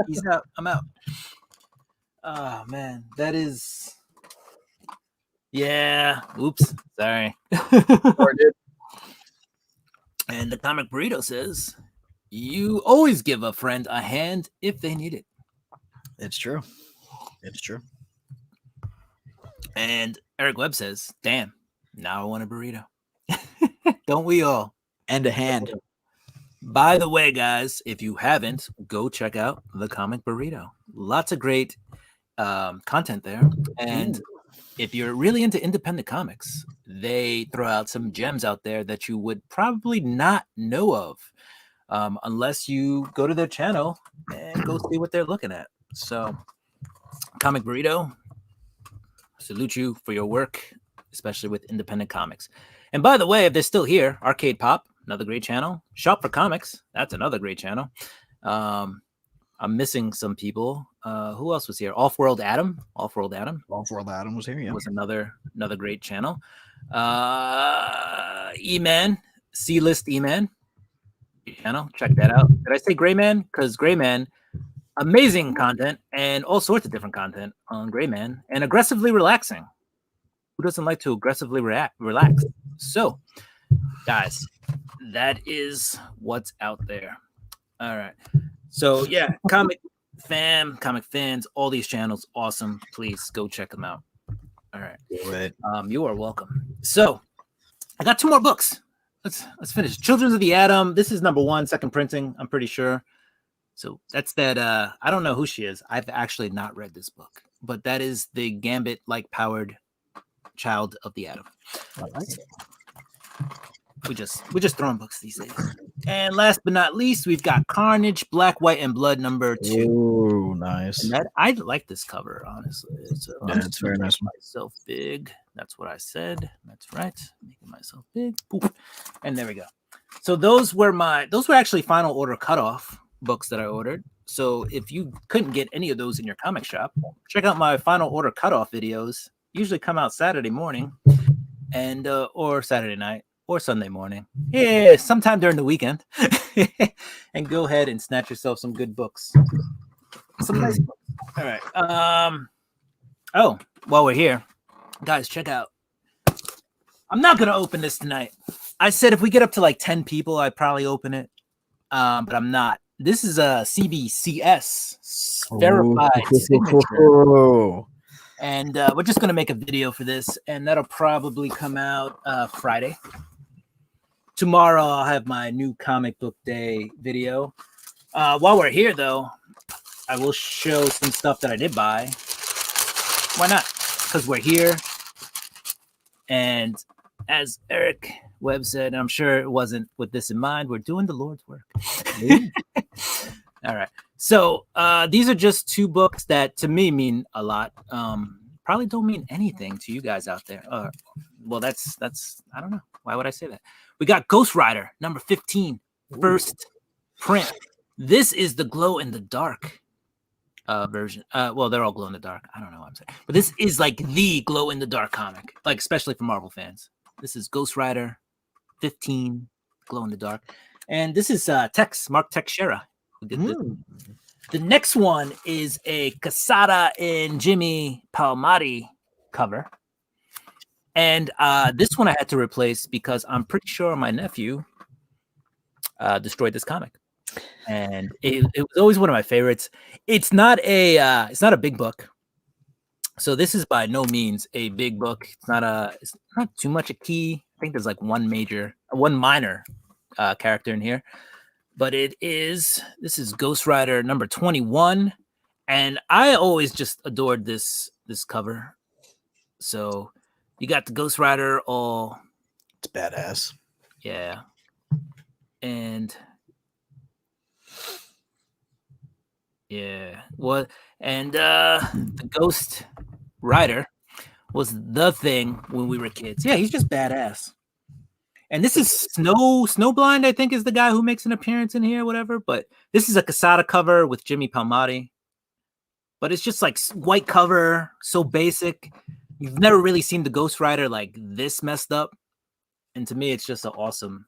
A: He's out. I'm out. Oh, man. That is. Yeah. Oops. Sorry. And the Comic Burrito says, you always give a friend a hand if they need it.
B: It's true. It's true.
A: And Eric Webb says, damn, now I want a burrito. Don't we all?
B: And a hand.
A: By the way, guys, if you haven't, go check out the Comic Burrito. Lots of great content there. And if you're really into independent comics, they throw out some gems out there that you would probably not know of unless you go to their channel and go see what they're looking at. So, Comic Burrito, salute you for your work, especially with independent comics. And by the way, if they're still here, Arcade Pop, another great channel. Shop for Comics, that's another great channel. I'm missing some people. Who else was here? Off-World Adam.
B: Off-World Adam was here. Yeah,
A: was another great channel. E-Man, C-List E-Man channel. Check that out. Did I say Gray Man? Because Gray Man, amazing content and all sorts of different content on Gray Man, and aggressively relaxing. Who doesn't like to aggressively relax? So, guys, that is what's out there. All right. So yeah, comic fans, all these channels, awesome. Please go check them out. All right. You are welcome. So I got 2 more books. Let's finish. Children of the Atom. This is number 1, second printing, I'm pretty sure. So that's that. I don't know who she is. I've actually not read this book, but that is the Gambit-like powered child of the Atom.
B: I like it.
A: We just throwing books these days. And last but not least, we've got Carnage, Black, White, and Blood number 2.
B: Oh, nice.
A: And I like this cover, honestly.
B: It's very nice.
A: Myself big. That's what I said. That's right. Making myself big. Poof. And there we go. So those were actually final order cutoff books that I ordered. So if you couldn't get any of those in your comic shop, check out my final order cutoff videos. Usually come out Saturday morning and or Saturday night or Sunday morning. Yeah, sometime during the weekend. And go ahead and snatch yourself some good books. Some nice books. All right. Oh, while we're here, guys, check out. I'm not gonna open this tonight. I said if we get up to like 10 people, I'd probably open it. But I'm not. This is a CBCS verified signature. And we're just going to make a video for this, and that'll probably come out Friday. Tomorrow, I'll have my new comic book day video. While we're here, though, I will show some stuff that I did buy. Why not? Because we're here. And as Eric Webb said, I'm sure it wasn't with this in mind, we're doing the Lord's work. All right. So these are just 2 books that to me mean a lot. Probably don't mean anything to you guys out there. Well, that's I don't know. Why would I say that? We got Ghost Rider number 15, first print. This is the glow in the dark version. Well, they're all glow in the dark. I don't know what I'm saying, but this is like the glow in the dark comic, like especially for Marvel fans. This is Ghost Rider 15, glow in the dark, and this is Mark Teixeira who did this. The next one is a Quesada and Jimmy Palmiotti cover. And this one I had to replace because I'm pretty sure my nephew destroyed this comic. And it was always one of my favorites. It's not a big book. So this is by no means a big book. It's not too much a key. I think there's like one minor character in here. But this is Ghost Rider number 21. And I always just adored this cover. So you got the Ghost Rider all.
B: It's badass.
A: Yeah. And yeah. What? And the Ghost Rider was the thing when we were kids. Yeah, he's just badass. And this is Snowblind, I think, is the guy who makes an appearance in here, whatever. But this is a Quesada cover with Jimmy Palmiotti. But it's just like white cover, so basic. You've never really seen the Ghost Rider like this messed up. And to me, it's just an awesome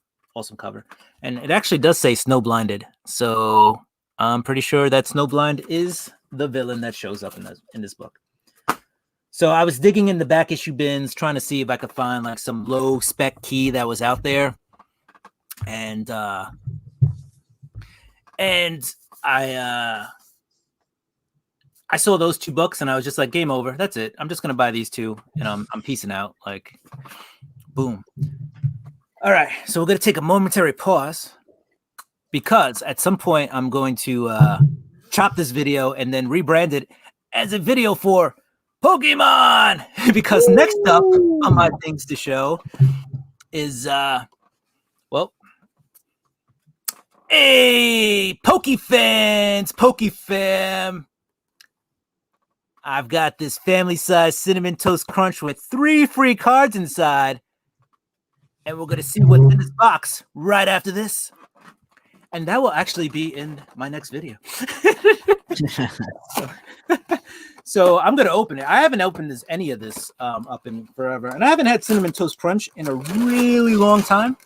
A: cover. And it actually does say Snowblinded. So I'm pretty sure that Snowblind is the villain that shows up in this book. So I was digging in the back issue bins, trying to see if I could find like some low spec key that was out there. And I saw those 2 books and I was just like, game over. That's it. I'm just going to buy these 2 and I'm peacing out. Like, boom. All right. So we're going to take a momentary pause because at some point I'm going to chop this video and then rebrand it as a video for Pokemon, because next up on my things to show is hey, Pokefam. I've got this family size cinnamon toast crunch with 3 free cards inside. and we're gonna see what's in this box right after this. And that will actually be in my next video. So I'm gonna open it. I haven't opened any of this up in forever, and I haven't had Cinnamon Toast Crunch in a really long time.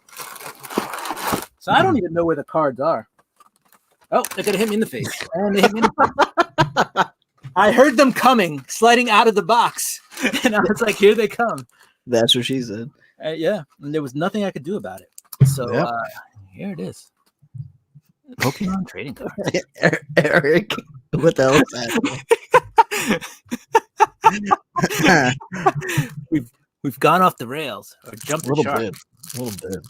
A: So I don't even know where the cards are. Oh, they're gonna hit me in the face. And they hit me in the face. I heard them coming, sliding out of the box, and I was like, "Here they come."
B: That's what she said.
A: Yeah, and there was nothing I could do about it. So here it is. Pokemon trading cards.
B: Eric, what the hell is that?
A: we've gone off the rails or jumped the shark.
B: A little bit.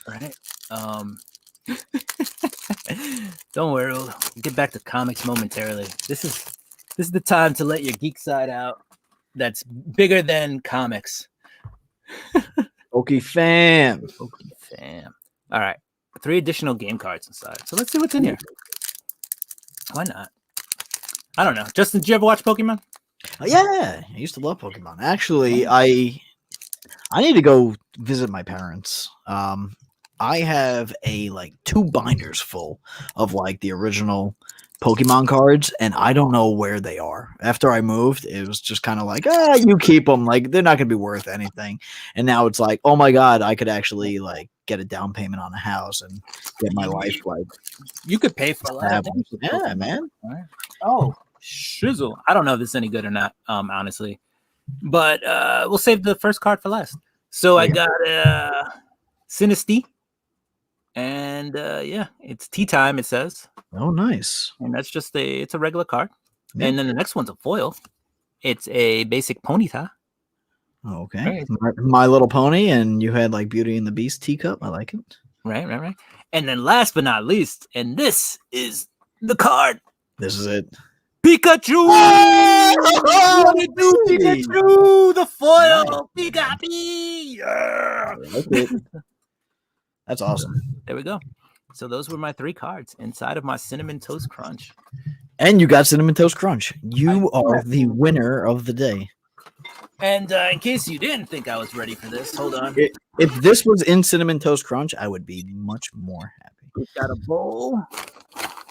A: Right. Don't worry, we'll get back to comics momentarily. This is the time to let your geek side out. That's bigger than comics.
B: Pokey fam.
A: Pokey fam. All right. 3 additional game cards inside. So let's see what's in here. Why not? I don't know. Justin, did you ever watch Pokemon?
B: Yeah, I used to love Pokemon. Actually, I need to go visit my parents. I have like 2 binders full of like the original Pokemon cards, and I don't know where they are. After I moved, it was just kind of like, you keep them. Like, they're not going to be worth anything. And now it's like, oh my God, I could actually like get a down payment on a house and get my life like.
A: You could pay for a lot.
B: Yeah, man.
A: Right. Oh, shizzle. I don't know if this is any good or not, honestly. But we'll save the first card for last. So I got Sinistea. And it's tea time, it says.
B: Oh, nice.
A: And that's just it's a regular card. Yeah. And then the next one's a foil. It's a basic Ponyta.
B: Oh, okay. Right. My Little Pony, and you had like Beauty and the Beast teacup. I like it.
A: Right. And then last but not least, and this is the card.
B: This is it.
A: Pikachu! Oh, Pikachu! The foil! Pikachu! Yeah!
B: I like it. That's awesome.
A: There we go. So those were my 3 cards inside of my Cinnamon Toast Crunch.
B: And you got Cinnamon Toast Crunch. You are the winner of the day.
A: And in case you didn't think I was ready for this, hold on.
B: If this was in Cinnamon Toast Crunch, I would be much more happy.
A: We've got a bowl.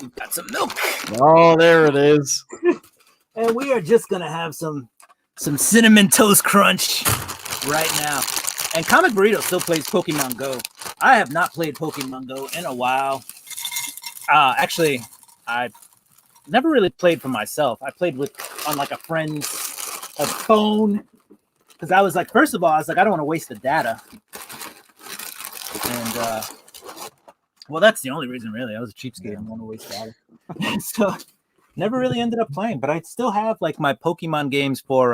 A: We've got some milk.
B: Oh, there it is.
A: And we are just going to have some Cinnamon Toast Crunch right now. And Comic Burrito still plays Pokemon Go. I have not played Pokemon Go in a while. Actually, I never really played for myself. I played on like a friend's phone. Because I was like, first of all, I was like, I don't want to waste the data. And, well, that's the only reason, really. I was a cheapskate. I don't want to waste data. So, never really ended up playing. But I still have like my Pokemon games for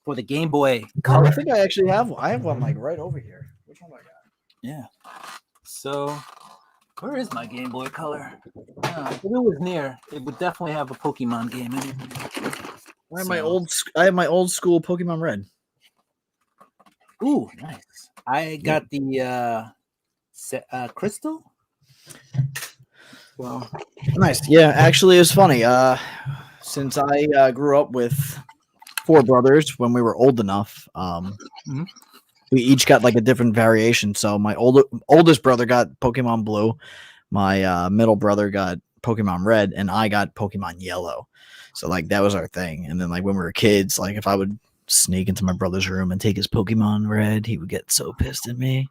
A: the Game Boy Color.
B: I think I actually have one. I have one like right over here. Which one do I got?
A: Yeah. So, where is my Game Boy Color? If it was near, it would definitely have a Pokemon game in it.
B: I have my old school Pokemon Red.
A: Ooh, nice. I got the Crystal. Well,
B: nice. Yeah, actually, it was funny. Since I grew up with 4 brothers when we were old enough, we each got like a different variation. So my oldest brother got Pokemon Blue, my middle brother got Pokemon Red, and I got Pokemon Yellow. So like that was our thing. And then like when we were kids, like if I would sneak into my brother's room and take his Pokemon Red, he would get so pissed at me.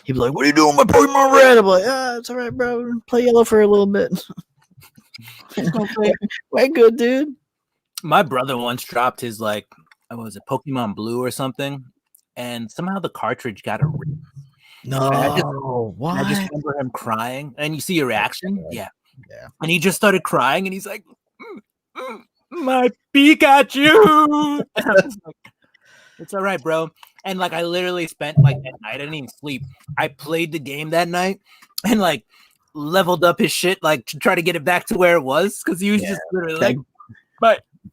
B: He'd be like, "What are you doing with my Pokemon Red?" I'm like, "It's all right, bro. Play Yellow for a little bit." Way good, dude.
A: My brother once dropped his like, what was it, Pokemon Blue or something, and somehow the cartridge got a rip.
B: No,
A: I just remember him crying, and you see your reaction, yeah. And he just started crying, and he's like, "My Pikachu!" And I was like, it's all right, bro. And like, I literally spent like that night, I didn't even sleep. I played the game that night, and like leveled up his shit, like to try to get it back to where it was, because he was just literally like,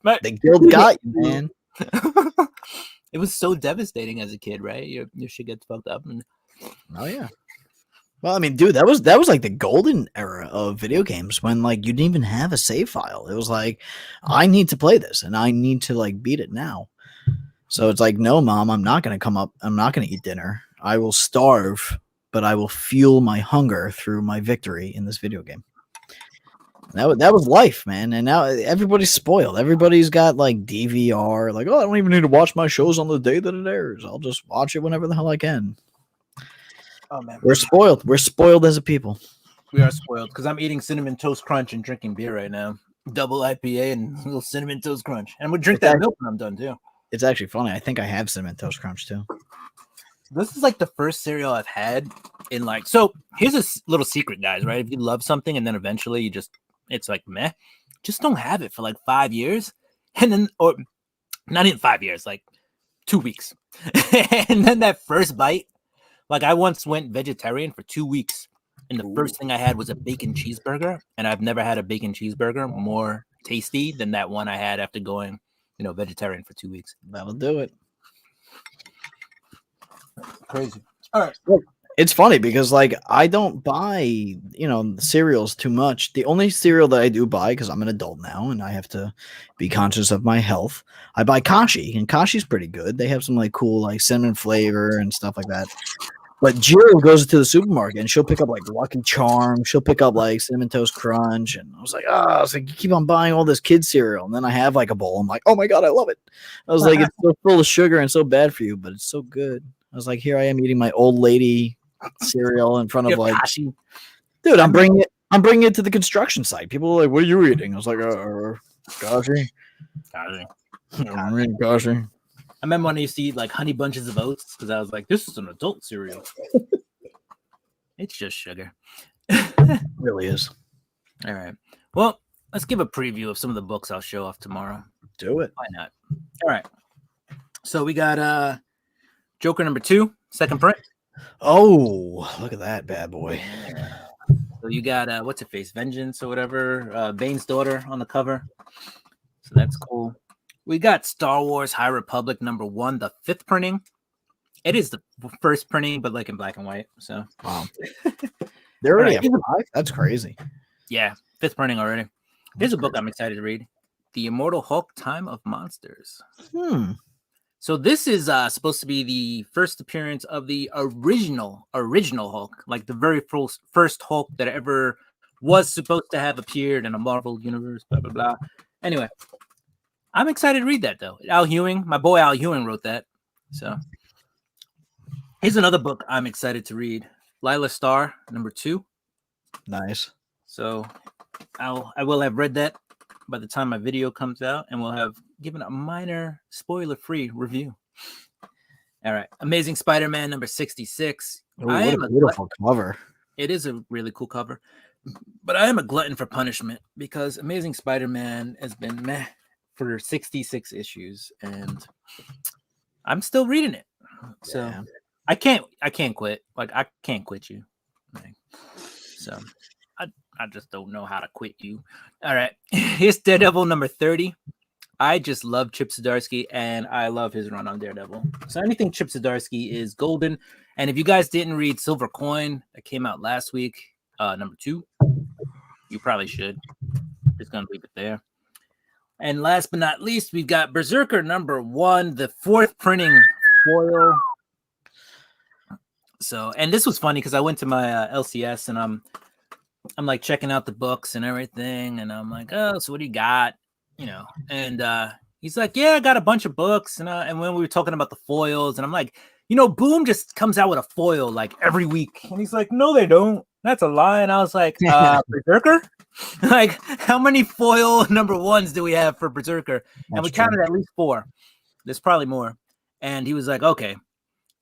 A: but
B: the guild got you, man.
A: It was so devastating as a kid, right? Your shit gets fucked up. And
B: oh yeah. Well, I mean, dude, that was like the golden era of video games when like you didn't even have a save file. It was like, I need to play this and I need to like beat it now. So it's like, no, Mom, I'm not gonna come up. I'm not gonna eat dinner. I will starve, but I will fuel my hunger through my victory in this video game. That was life, man. And now everybody's spoiled. Everybody's got like DVR. Like, oh, I don't even need to watch my shows on the day that it airs. I'll just watch it whenever the hell I can.
A: Oh man,
B: We're spoiled. We're spoiled as a people.
A: we are spoiled because I'm eating Cinnamon Toast Crunch and drinking beer right now. Double IPA and a little Cinnamon Toast Crunch. And I'm gonna drink that milk when I'm done too.
B: It's actually funny. I think I have Cinnamon Toast Crunch too.
A: This is like the first cereal I've had in like. So here's a little secret, guys. Right? If you love something and then eventually you just, it's like meh, just don't have it for like 5 years, and then, or not even 5 years, like 2 weeks, and then that first bite. Like I once went vegetarian for 2 weeks, and the first thing I had was a bacon cheeseburger, and I've never had a bacon cheeseburger more tasty than that one I had after going, vegetarian for 2 weeks.
B: That'll do it.
A: Crazy. All right.
B: It's funny because like I don't buy, cereals too much. The only cereal that I do buy, because I'm an adult now and I have to be conscious of my health, I buy Kashi, and Kashi's pretty good. They have some like cool like cinnamon flavor and stuff like that. But Jill goes to the supermarket and she'll pick up like Lucky Charms. She'll pick up like Cinnamon Toast Crunch. And I was like, you keep on buying all this kid cereal. And then I have like a bowl. I'm like, oh my God, I love it. I was like, it's so full of sugar and so bad for you, but it's so good. I was like, here I am eating my old lady cereal in front of like,
A: Kashi.
B: dude, I'm bringing it to the construction site. People are like, what are you eating? I was like, Kashi. Kashi.
A: I remember when I used to eat like Honey Bunches of Oats because I was like, this is an adult cereal. It's just sugar.
B: It really is.
A: All right. Well, let's give a preview of some of the books I'll show off tomorrow.
B: Do it.
A: Why not? All right. So we got Joker #2, second print.
B: Oh, look at that bad boy.
A: So you got what's it face? Vengeance or whatever. Bane's daughter on the cover. So that's cool. We got Star Wars High Republic #1, the 5th printing. It is the first printing, but like in black and white. So
B: wow. They're already at 5? That's crazy.
A: Yeah, 5th printing already. Here's a book I'm excited to read. The Immortal Hulk Time of Monsters. So this is supposed to be the first appearance of the original Hulk, like the very first Hulk that ever was supposed to have appeared in a Marvel universe, blah, blah, blah. Anyway, I'm excited to read that, though. Al Ewing, my boy Al Ewing wrote that. So here's another book I'm excited to read. Lila Star, #2.
B: Nice.
A: So I will have read that by the time my video comes out, and we'll have given a minor spoiler-free review. All right. Amazing Spider-Man #66.
B: Ooh, what a beautiful cover.
A: It is a really cool cover. But I am a glutton for punishment because Amazing Spider-Man has been meh for 66 issues, and I'm still reading it. So yeah. I can't quit. Like I can't quit you. So I just don't know how to quit you. All right. Here's Daredevil #30. I just love Chip Zdarsky, and I love his run on Daredevil. So anything Chip Zdarsky is golden. And if you guys didn't read Silver Coin that came out last week, #2, you probably should. Just gonna leave it there. And last but not least, we've got Berserker #1, the 4th printing foil. So, and this was funny because I went to my LCS and I'm like checking out the books and everything, and I'm like, oh, so what do you got? And he's like, yeah, I got a bunch of books, and when we were talking about the foils, and I'm like, Boom just comes out with a foil like every week, and he's like, no, they don't. That's a lie. And I was like, Berserker? Like, how many foil #1s do we have for Berserker? And we counted at least 4. There's probably more. And he was like, okay.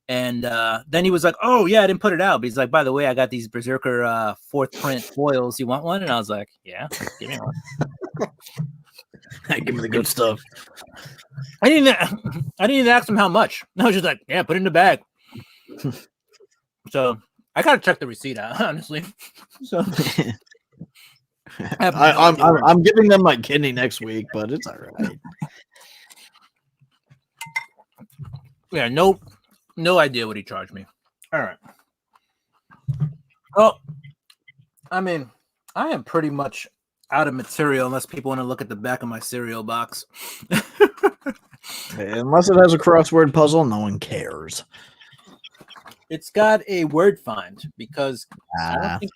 A: And then he was like, oh, yeah, I didn't put it out. But he's like, by the way, I got these Berserker 4th print foils. You want one? And I was like, yeah, give me one.
B: Give me the good stuff.
A: I didn't even ask him how much. I was just like, yeah, put it in the bag. So I gotta check the receipt out, honestly. So
B: I'm giving them my kidney next week, but it's all right.
A: Yeah, no idea what he charged me. All right. Well, I mean, I am pretty much out of material unless people want to look at the back of my cereal box.
B: Unless it has a crossword puzzle, no one cares.
A: It's got a word find because I don't think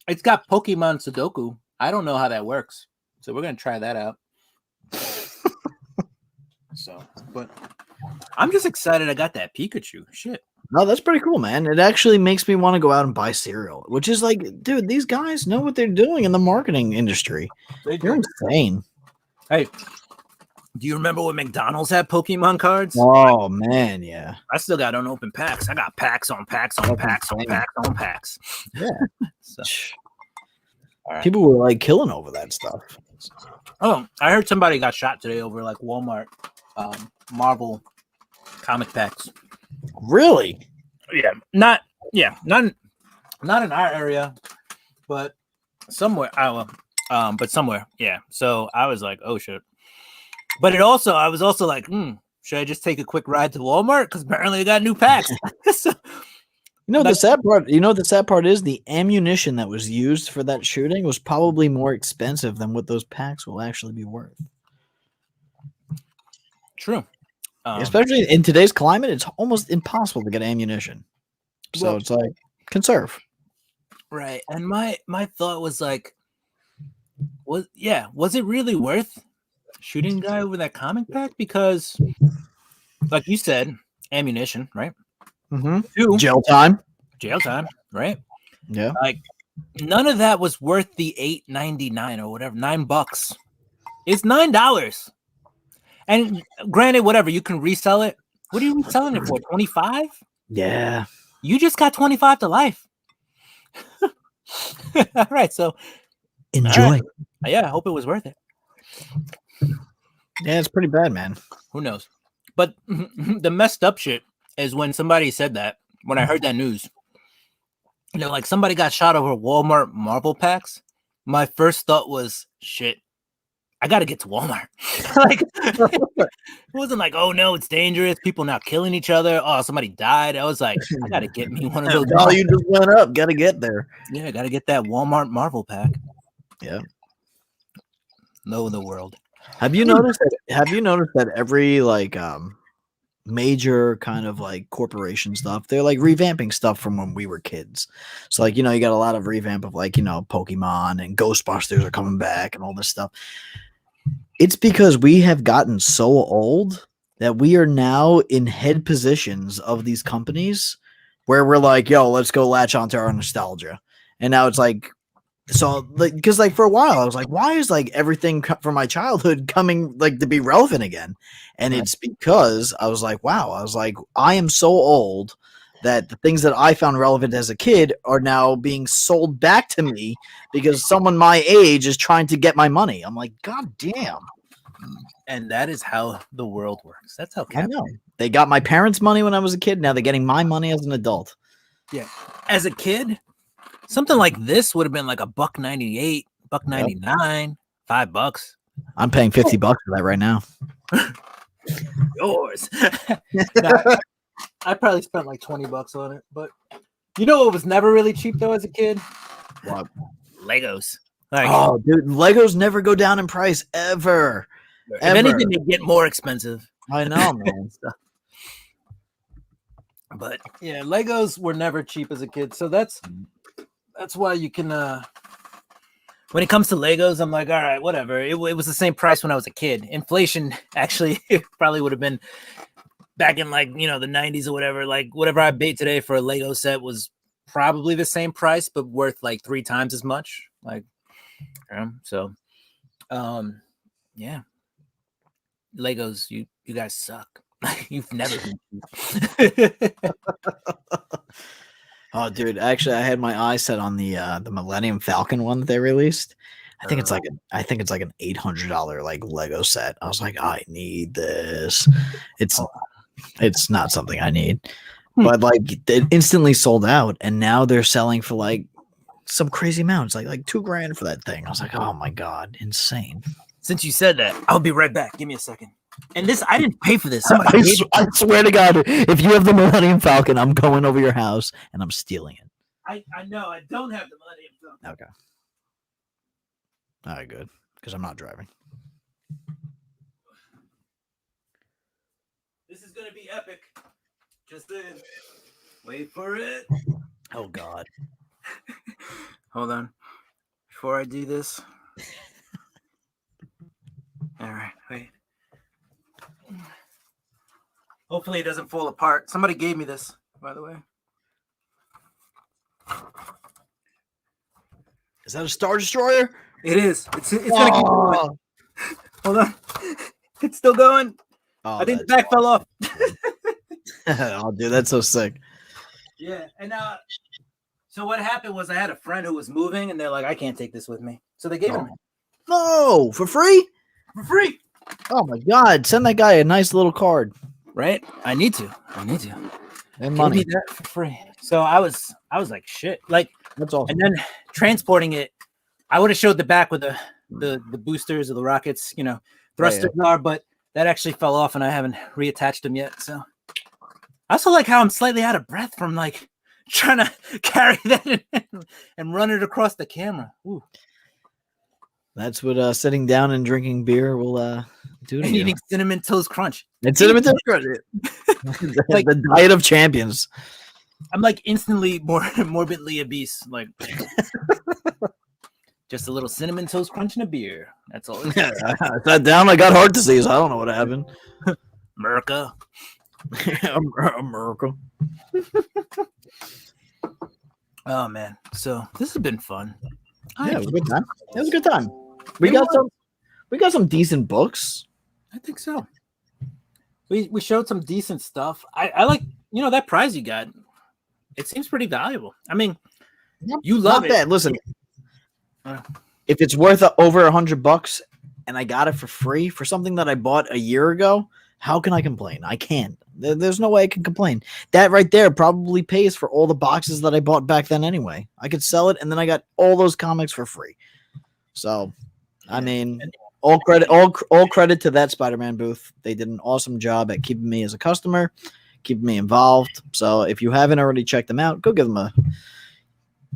A: it's got Pokemon Sudoku. I don't know how that works, so we're gonna try that out. So, but I'm just excited I got that Pikachu. Shit.
B: No, that's pretty cool, man. It actually makes me want to go out and buy cereal, which is like, dude, these guys know what they're doing in the marketing industry. They're insane.
A: Hey, do you remember when McDonald's had Pokemon cards?
B: Oh man, yeah.
A: I still got unopened packs. I got packs on packs on packs on packs on packs.
B: Yeah.
A: So, all right.
B: People were like killing over that stuff.
A: Oh, I heard somebody got shot today over like Walmart Marvel comic packs.
B: Really?
A: Not in our area, but somewhere. But somewhere. Yeah. So I was like, oh shit. But I was also like, should I just take a quick ride to Walmart? Because apparently I got new packs. So,
B: the sad part. The sad part is the ammunition that was used for that shooting was probably more expensive than what those packs will actually be worth.
A: True.
B: Especially in today's climate, it's almost impossible to get ammunition. So it's like conserve.
A: Right. And my thought was like, was it really worth shooting a guy over that comic pack? Because, like you said, ammunition, right?
B: Mm-hmm.
A: 2,
B: jail time,
A: right?
B: Yeah.
A: Like none of that was worth the $8.99 or whatever, $9. It's $9. And granted, whatever, you can resell it. What are you reselling it for? 25?
B: Yeah.
A: You just got 25 to life. All right, so
B: enjoy.
A: Right. Yeah, I hope it was worth it.
B: Yeah, it's pretty bad, man.
A: Who knows? But the messed up shit is when somebody said that, when I heard that news, like somebody got shot over Walmart Marvel packs. My first thought was, shit, I got to get to Walmart. Like, it wasn't like, oh no, it's dangerous. People now killing each other. Oh, somebody died. I was like, I got to get me one of those.
B: Oh, you just went up. Got to get there.
A: Yeah, got to get that Walmart Marvel pack.
B: Yeah.
A: Know the world.
B: Have you noticed that every like major kind of like corporation stuff, they're like revamping stuff from when we were kids. So like, you got a lot of revamp of like, Pokemon and Ghostbusters are coming back and all this stuff. It's because we have gotten so old that we are now in head positions of these companies where we're like, yo, let's go latch onto our nostalgia. And now it's like, so like, because like for a while I was like, why is like everything from my childhood coming like to be relevant again? And it's because I was like, wow, I am so old that the things that I found relevant as a kid are now being sold back to me because someone my age is trying to get my money. I'm like, God damn.
A: And that is how the world works. That's how
B: I know. They got my parents' money when I was a kid. Now they're getting my money as an adult.
A: Yeah. As a kid, something like this would have been like $1.98, $1.99, $5.
B: I'm paying $50 for that right now.
A: Yours. No, I probably spent like $20 on it, but what was never really cheap though as a kid?
B: What?
A: Legos. Like,
B: oh, dude, Legos never go down in price ever.
A: If anything, they get more expensive.
B: I know, man.
A: But yeah, Legos were never cheap as a kid, so that's why you can. When it comes to Legos, I'm like, all right, whatever. It was the same price when I was a kid. Inflation actually probably would have been back in like the 90s or whatever. Like whatever I paid today for a Lego set was probably the same price, but worth like 3 times as much. Like, so, yeah. Legos, you guys suck. You've never been.
B: Oh, dude! Actually, I had my eye set on the Millennium Falcon one that they released. I think it's like an $800 like Lego set. I was like, I need this. It's not something I need, but like it instantly sold out, and now they're selling for like some crazy amounts, like $2,000 for that thing. I was like, oh my god, insane.
A: Since you said that, I'll be right back. Give me a second. And this, I didn't pay for this. Somebody
B: I swear to God, if you have the Millennium Falcon, I'm going over your house and I'm stealing it.
A: I know I don't have the Millennium Falcon.
B: Okay. All right, good, because I'm not driving.
A: This is gonna be epic. Just then. Wait for it.
B: Oh God.
A: Hold on. Before I do this. All right, wait. Hopefully it doesn't fall apart. Somebody gave me this, by the way.
B: Is that a Star Destroyer?
A: It is. It's gonna keep going. Hold on. It's still going.
B: Oh,
A: I think the back fell off.
B: Oh, dude, that's so sick.
A: Yeah, and so what happened was I had a friend who was moving, and they're like, I can't take this with me. So they gave it to me
B: No, for free?
A: for free.
B: Oh my God. Send that guy a nice little card.
A: Right? I need to.
B: And
A: Give
B: money.
A: me that for free. So I was like, shit. Like,
B: That's awesome.
A: and then transporting it, I would have showed the back with the boosters or the rockets, thrusters are, but that actually fell off, and I haven't reattached them yet. So I also like how I'm slightly out of breath from like trying to carry that and run it across the camera. Ooh.
B: That's what sitting down and drinking beer will do to
A: And
B: you.
A: eating cinnamon toast crunch.
B: And cinnamon toast crunch. Like the diet of champions.
A: I'm like instantly morbidly obese. Like just a little cinnamon toast crunch and a beer. That's all.
B: I sat down. I got heart disease. I don't know what happened.
A: America.
B: America.
A: Oh man. So this has been fun.
B: Yeah, it was a good time. It was a good time. We got some decent books.
A: I think so. We showed some decent stuff. I like, that prize you got. It seems pretty valuable. I mean, you love it.
B: Not bad. Listen,
A: Uh.
B: if it's worth over $100 and I got it for free for something that I bought a year ago, how can I complain? I can't. There's no way I can complain. That right there probably pays for all the boxes that I bought back then anyway. I could sell it, and then I got all those comics for free. So, I mean, all credit to that Spider-Man booth. They did an awesome job at keeping me as a customer, keeping me involved. So if you haven't already checked them out, go give them a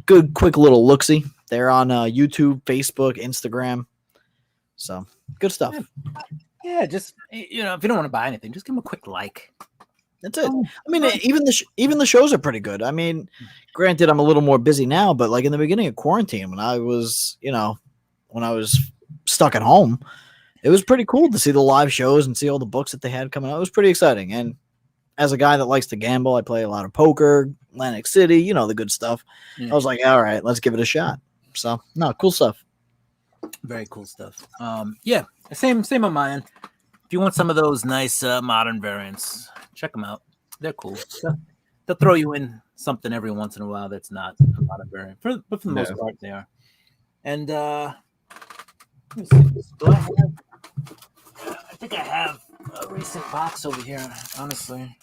B: good, quick little look-see. They're on YouTube, Facebook, Instagram. So, good stuff.
A: Yeah, just if you don't want to buy anything, just give them a quick like.
B: That's it. I mean, even the shows are pretty good. I mean, granted, I'm a little more busy now, but like in the beginning of quarantine, when I was stuck at home, it was pretty cool to see the live shows and see all the books that they had coming out. It was pretty exciting. And as a guy that likes to gamble, I play a lot of poker, Atlantic City, the good stuff.
A: Yeah.
B: I was like, all right, let's give it a shot. So, no, cool stuff.
A: Very cool stuff. Yeah, same on my end. If you want some of those nice modern variants, check them out. They're cool. They'll throw you in something every once in a while that's not a modern variant, but for the most part, they are. And let me see. Do I have? I think I have a recent box over here. Honestly,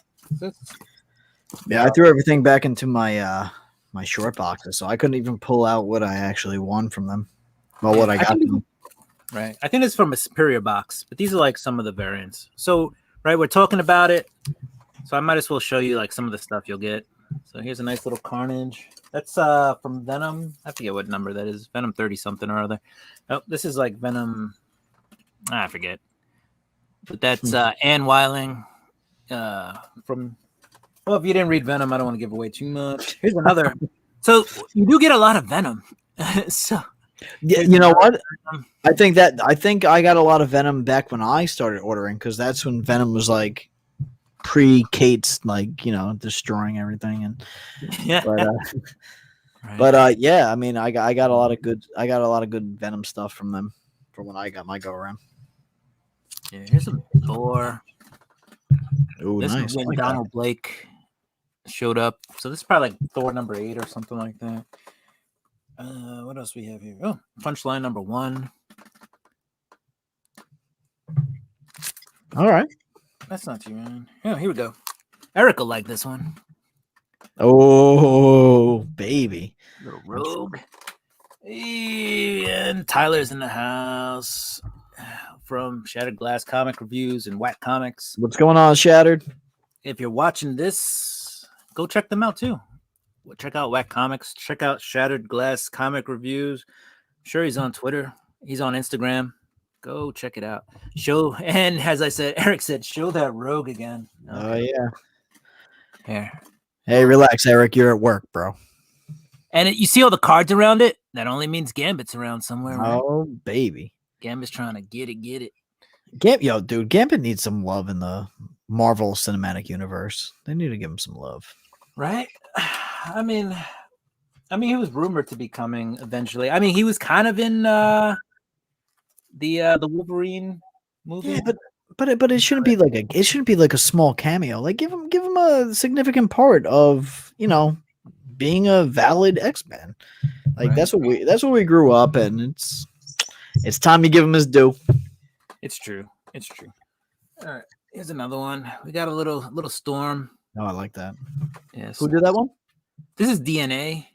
B: Yeah, I threw everything back into my my short boxes, so I couldn't even pull out what I actually won from them. Well, what I got from them.
A: Right. I think it's from a Superior box, but these are like some of the variants. So, right, we're talking about it. So I might as well show you like some of the stuff you'll get. So here's a nice little Carnage. That's from Venom. I forget what number that is. Venom 30 something or other. Oh, this is like Venom. I forget. But that's Ann Weiling from. Well, if you didn't read Venom, I don't want to give away too much. Here's another. So you do get a lot of Venom. So.
B: Yeah, you know what? I think I got a lot of Venom back when I started ordering, because that's when Venom was like pre-Kate's, like, destroying everything. And
A: yeah,
B: but yeah, I mean, I got a lot of good Venom stuff from them from when I got my go around.
A: Yeah, here's some Thor.
B: Ooh,
A: This
B: nice.
A: is when Donald Blake showed up. So this is probably like Thor number 8 or something like that. What else we have here? Oh, Punchline number 1.
B: All right.
A: That's not too bad. Oh, here we go. Eric will like this one.
B: Oh, baby.
A: Little Rogue. And Tyler's in the house from Shattered Glass Comic Reviews and Whack Comics.
B: What's going on, Shattered?
A: If you're watching this, go check them out too. Check out Whack Comics. Check out Shattered Glass Comic Reviews. I'm sure he's on Twitter. He's on Instagram. Go check it out. And as I said, Eric said, show that Rogue again.
B: Oh, yeah.
A: Here.
B: Hey, relax, Eric. You're at work, bro.
A: And you see all the cards around it? That only means Gambit's around somewhere. Right?
B: Oh, baby.
A: Gambit's trying to get it.
B: Dude, Gambit needs some love in the Marvel Cinematic Universe. They need to give him some love.
A: Right? I mean, he was rumored to be coming eventually. I mean, he was kind of in the Wolverine movie.
B: Yeah, but it shouldn't be like a small cameo. Like give him a significant part of, being a valid X-Men. Like
A: Right.
B: that's what we grew up, and it's time to give him his due.
A: It's true. All right, here's another one. We got a little Storm.
B: Oh, I like that.
A: Yes.
B: Who did that one?
A: This is DNA.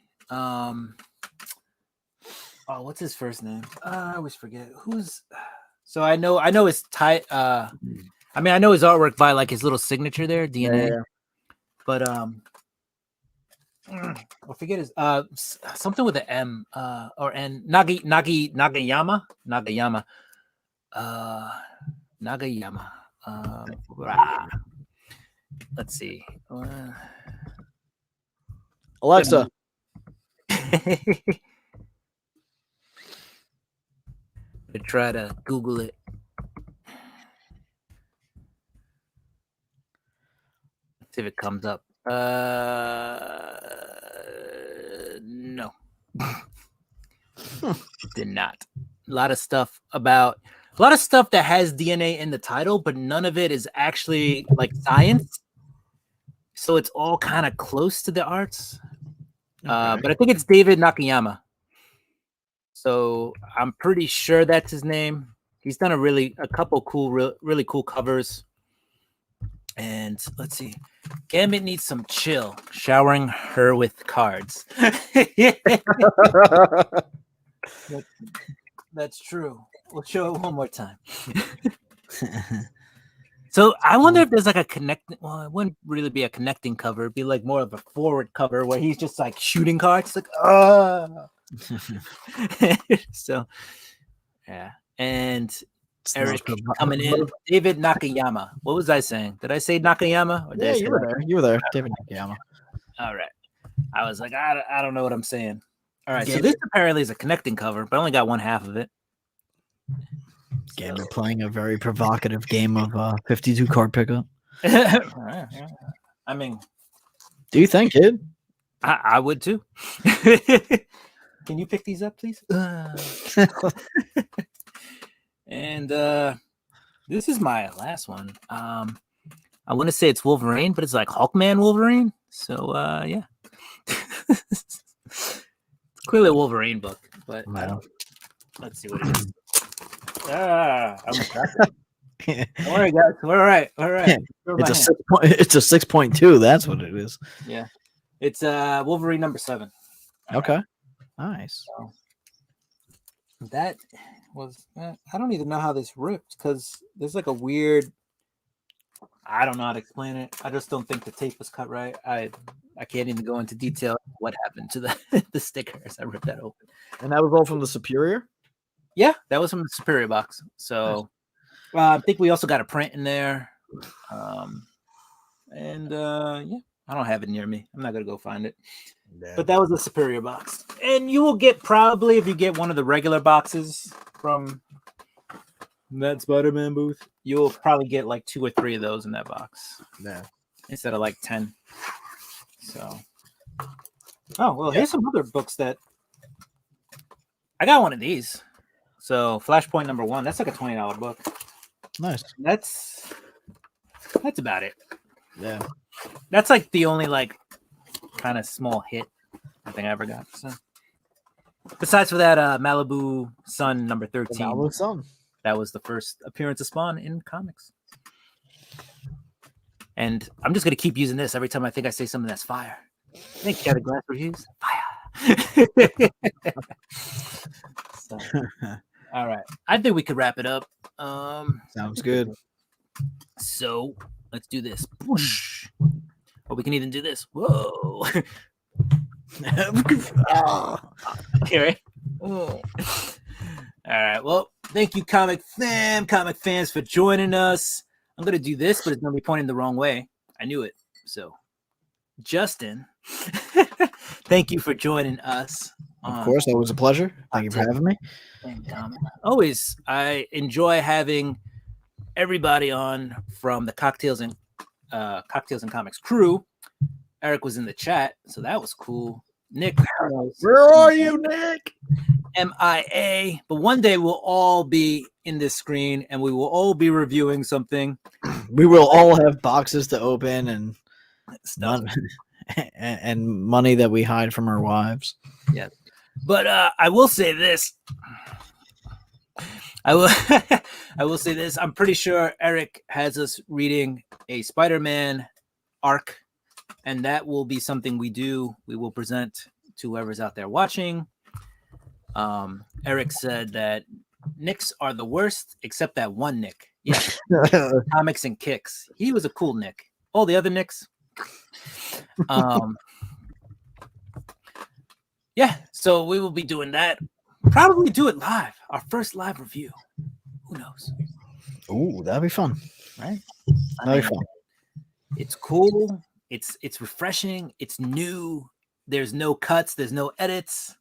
A: What's his first name? I always forget. So I know his I know his artwork by like his little signature there, DNA.
B: Yeah.
A: But I forget his something with an M or N. Nagayama. Nagayama. Let's see.
B: Alexa.
A: To try to Google it. Let's see if it comes up. No. Did not. A lot of stuff that has DNA in the title, but none of it is actually like science. So it's all kind of close to the arts. But I think it's David Nakayama. So I'm pretty sure that's his name. He's done a couple cool, really cool covers. And let's see. Gambit needs some chill. Showering her with cards. That's true. We'll show it one more time. So I wonder if there's like a connecting. Well, it wouldn't really be a connecting cover. It'd be like more of a forward cover where he's just like shooting cards. Like, So, yeah. And Eric coming in. David Nakayama. What was I saying? Did I say Nakayama? Or did I say
B: you were there. You were there. David Nakayama.
A: All right. I was like, I don't know what I'm saying. All right. So this apparently is a connecting cover, but I only got one half of it.
B: Gambit playing a very provocative game of 52 card pickup.
A: I mean,
B: do you think, kid?
A: I would too. Can you pick these up, please? And this is my last one. I want to say it's Wolverine, but it's like Hawkman Wolverine. So yeah. It's clearly a Wolverine book, but let's see what it is. I'm Don't worry, guys. We're all right.
B: It's a 6.2. That's what it is.
A: Yeah. It's Wolverine number 7.
B: Okay. Nice.
A: So, that was I don't even know how this ripped because there's like a weird. I don't know how to explain it. I just don't think the tape was cut right. I can't even go into detail what happened to the stickers. I ripped that open.
B: And that was all from the Superior?
A: Yeah, that was from the Superior box. So I think we also got a print in there. Yeah, I don't have it near me. I'm not gonna go find it. Yeah. But that was the Superior box. And you will get probably if you get one of the regular boxes from that Spider-Man booth, you'll probably get like 2 or 3 of those in that box. Yeah. Instead of like 10. So here's some other books that I got one of these. So Flashpoint number 1, that's like a $20 book. Nice. That's about it. Yeah. That's like the only like kind of small hit I think I ever got. So besides for that Malibu Sun number 13. Malibu Sun. That was the first appearance of Spawn in comics. And I'm just gonna keep using this every time I think I say something that's fire. Thank you, Gather Glass Reviews. Fire. So, all right. I think we could wrap it up.
B: Sounds good.
A: So let's do this. Whoosh. Or we can even do this. Whoa. Okay. All right. Well, thank you, comic fans, for joining us. I'm gonna do this, but it's gonna be pointing the wrong way. I knew it. So Justin. Thank you for joining us.
B: Of course, it was a pleasure. Thank you for having me.
A: Always, I enjoy having everybody on from the Cocktails and Comics crew. Eric was in the chat, so that was cool. Nick,
B: where are you, Nick?
A: MIA. But one day we'll all be in this screen, and we will all be reviewing something.
B: We will all have boxes to open and
A: stuff.
B: And money that we hide from our wives.
A: Yeah, but I will say this. I will say this. I'm pretty sure Eric has us reading a Spider-Man arc, and that will be something we will present to whoever's out there watching. Eric said that Nicks are the worst, except that one Nick. Yeah, comics and kicks. He was a cool Nick. All the other Nicks. Yeah, so we will be doing that. Probably do it live. Our first live review. Who knows?
B: Ooh, that'd be fun,
A: right?
B: That'd be fun.
A: It's cool. It's refreshing. It's new. There's no cuts. There's no edits.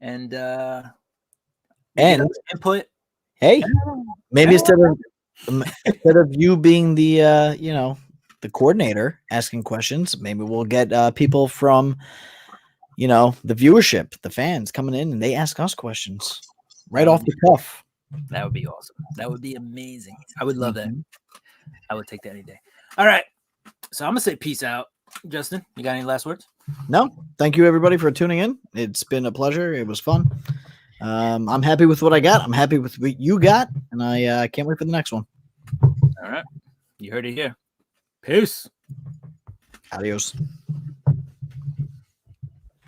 A: And input.
B: Hey, maybe instead of you being the the coordinator asking questions, maybe we'll get people from the viewership, the fans coming in, and they ask us questions right off the cuff.
A: That would be awesome. That would be amazing. I would love that. I would take that any day. All right. So I'm gonna say peace out. Justin, you got any last words?
B: No. Thank you everybody for tuning in. It's been a pleasure. It was fun. I'm happy with what I got. I'm happy with what you got, and I can't wait for the next one.
A: All right. You heard it here. Peace.
B: Adios.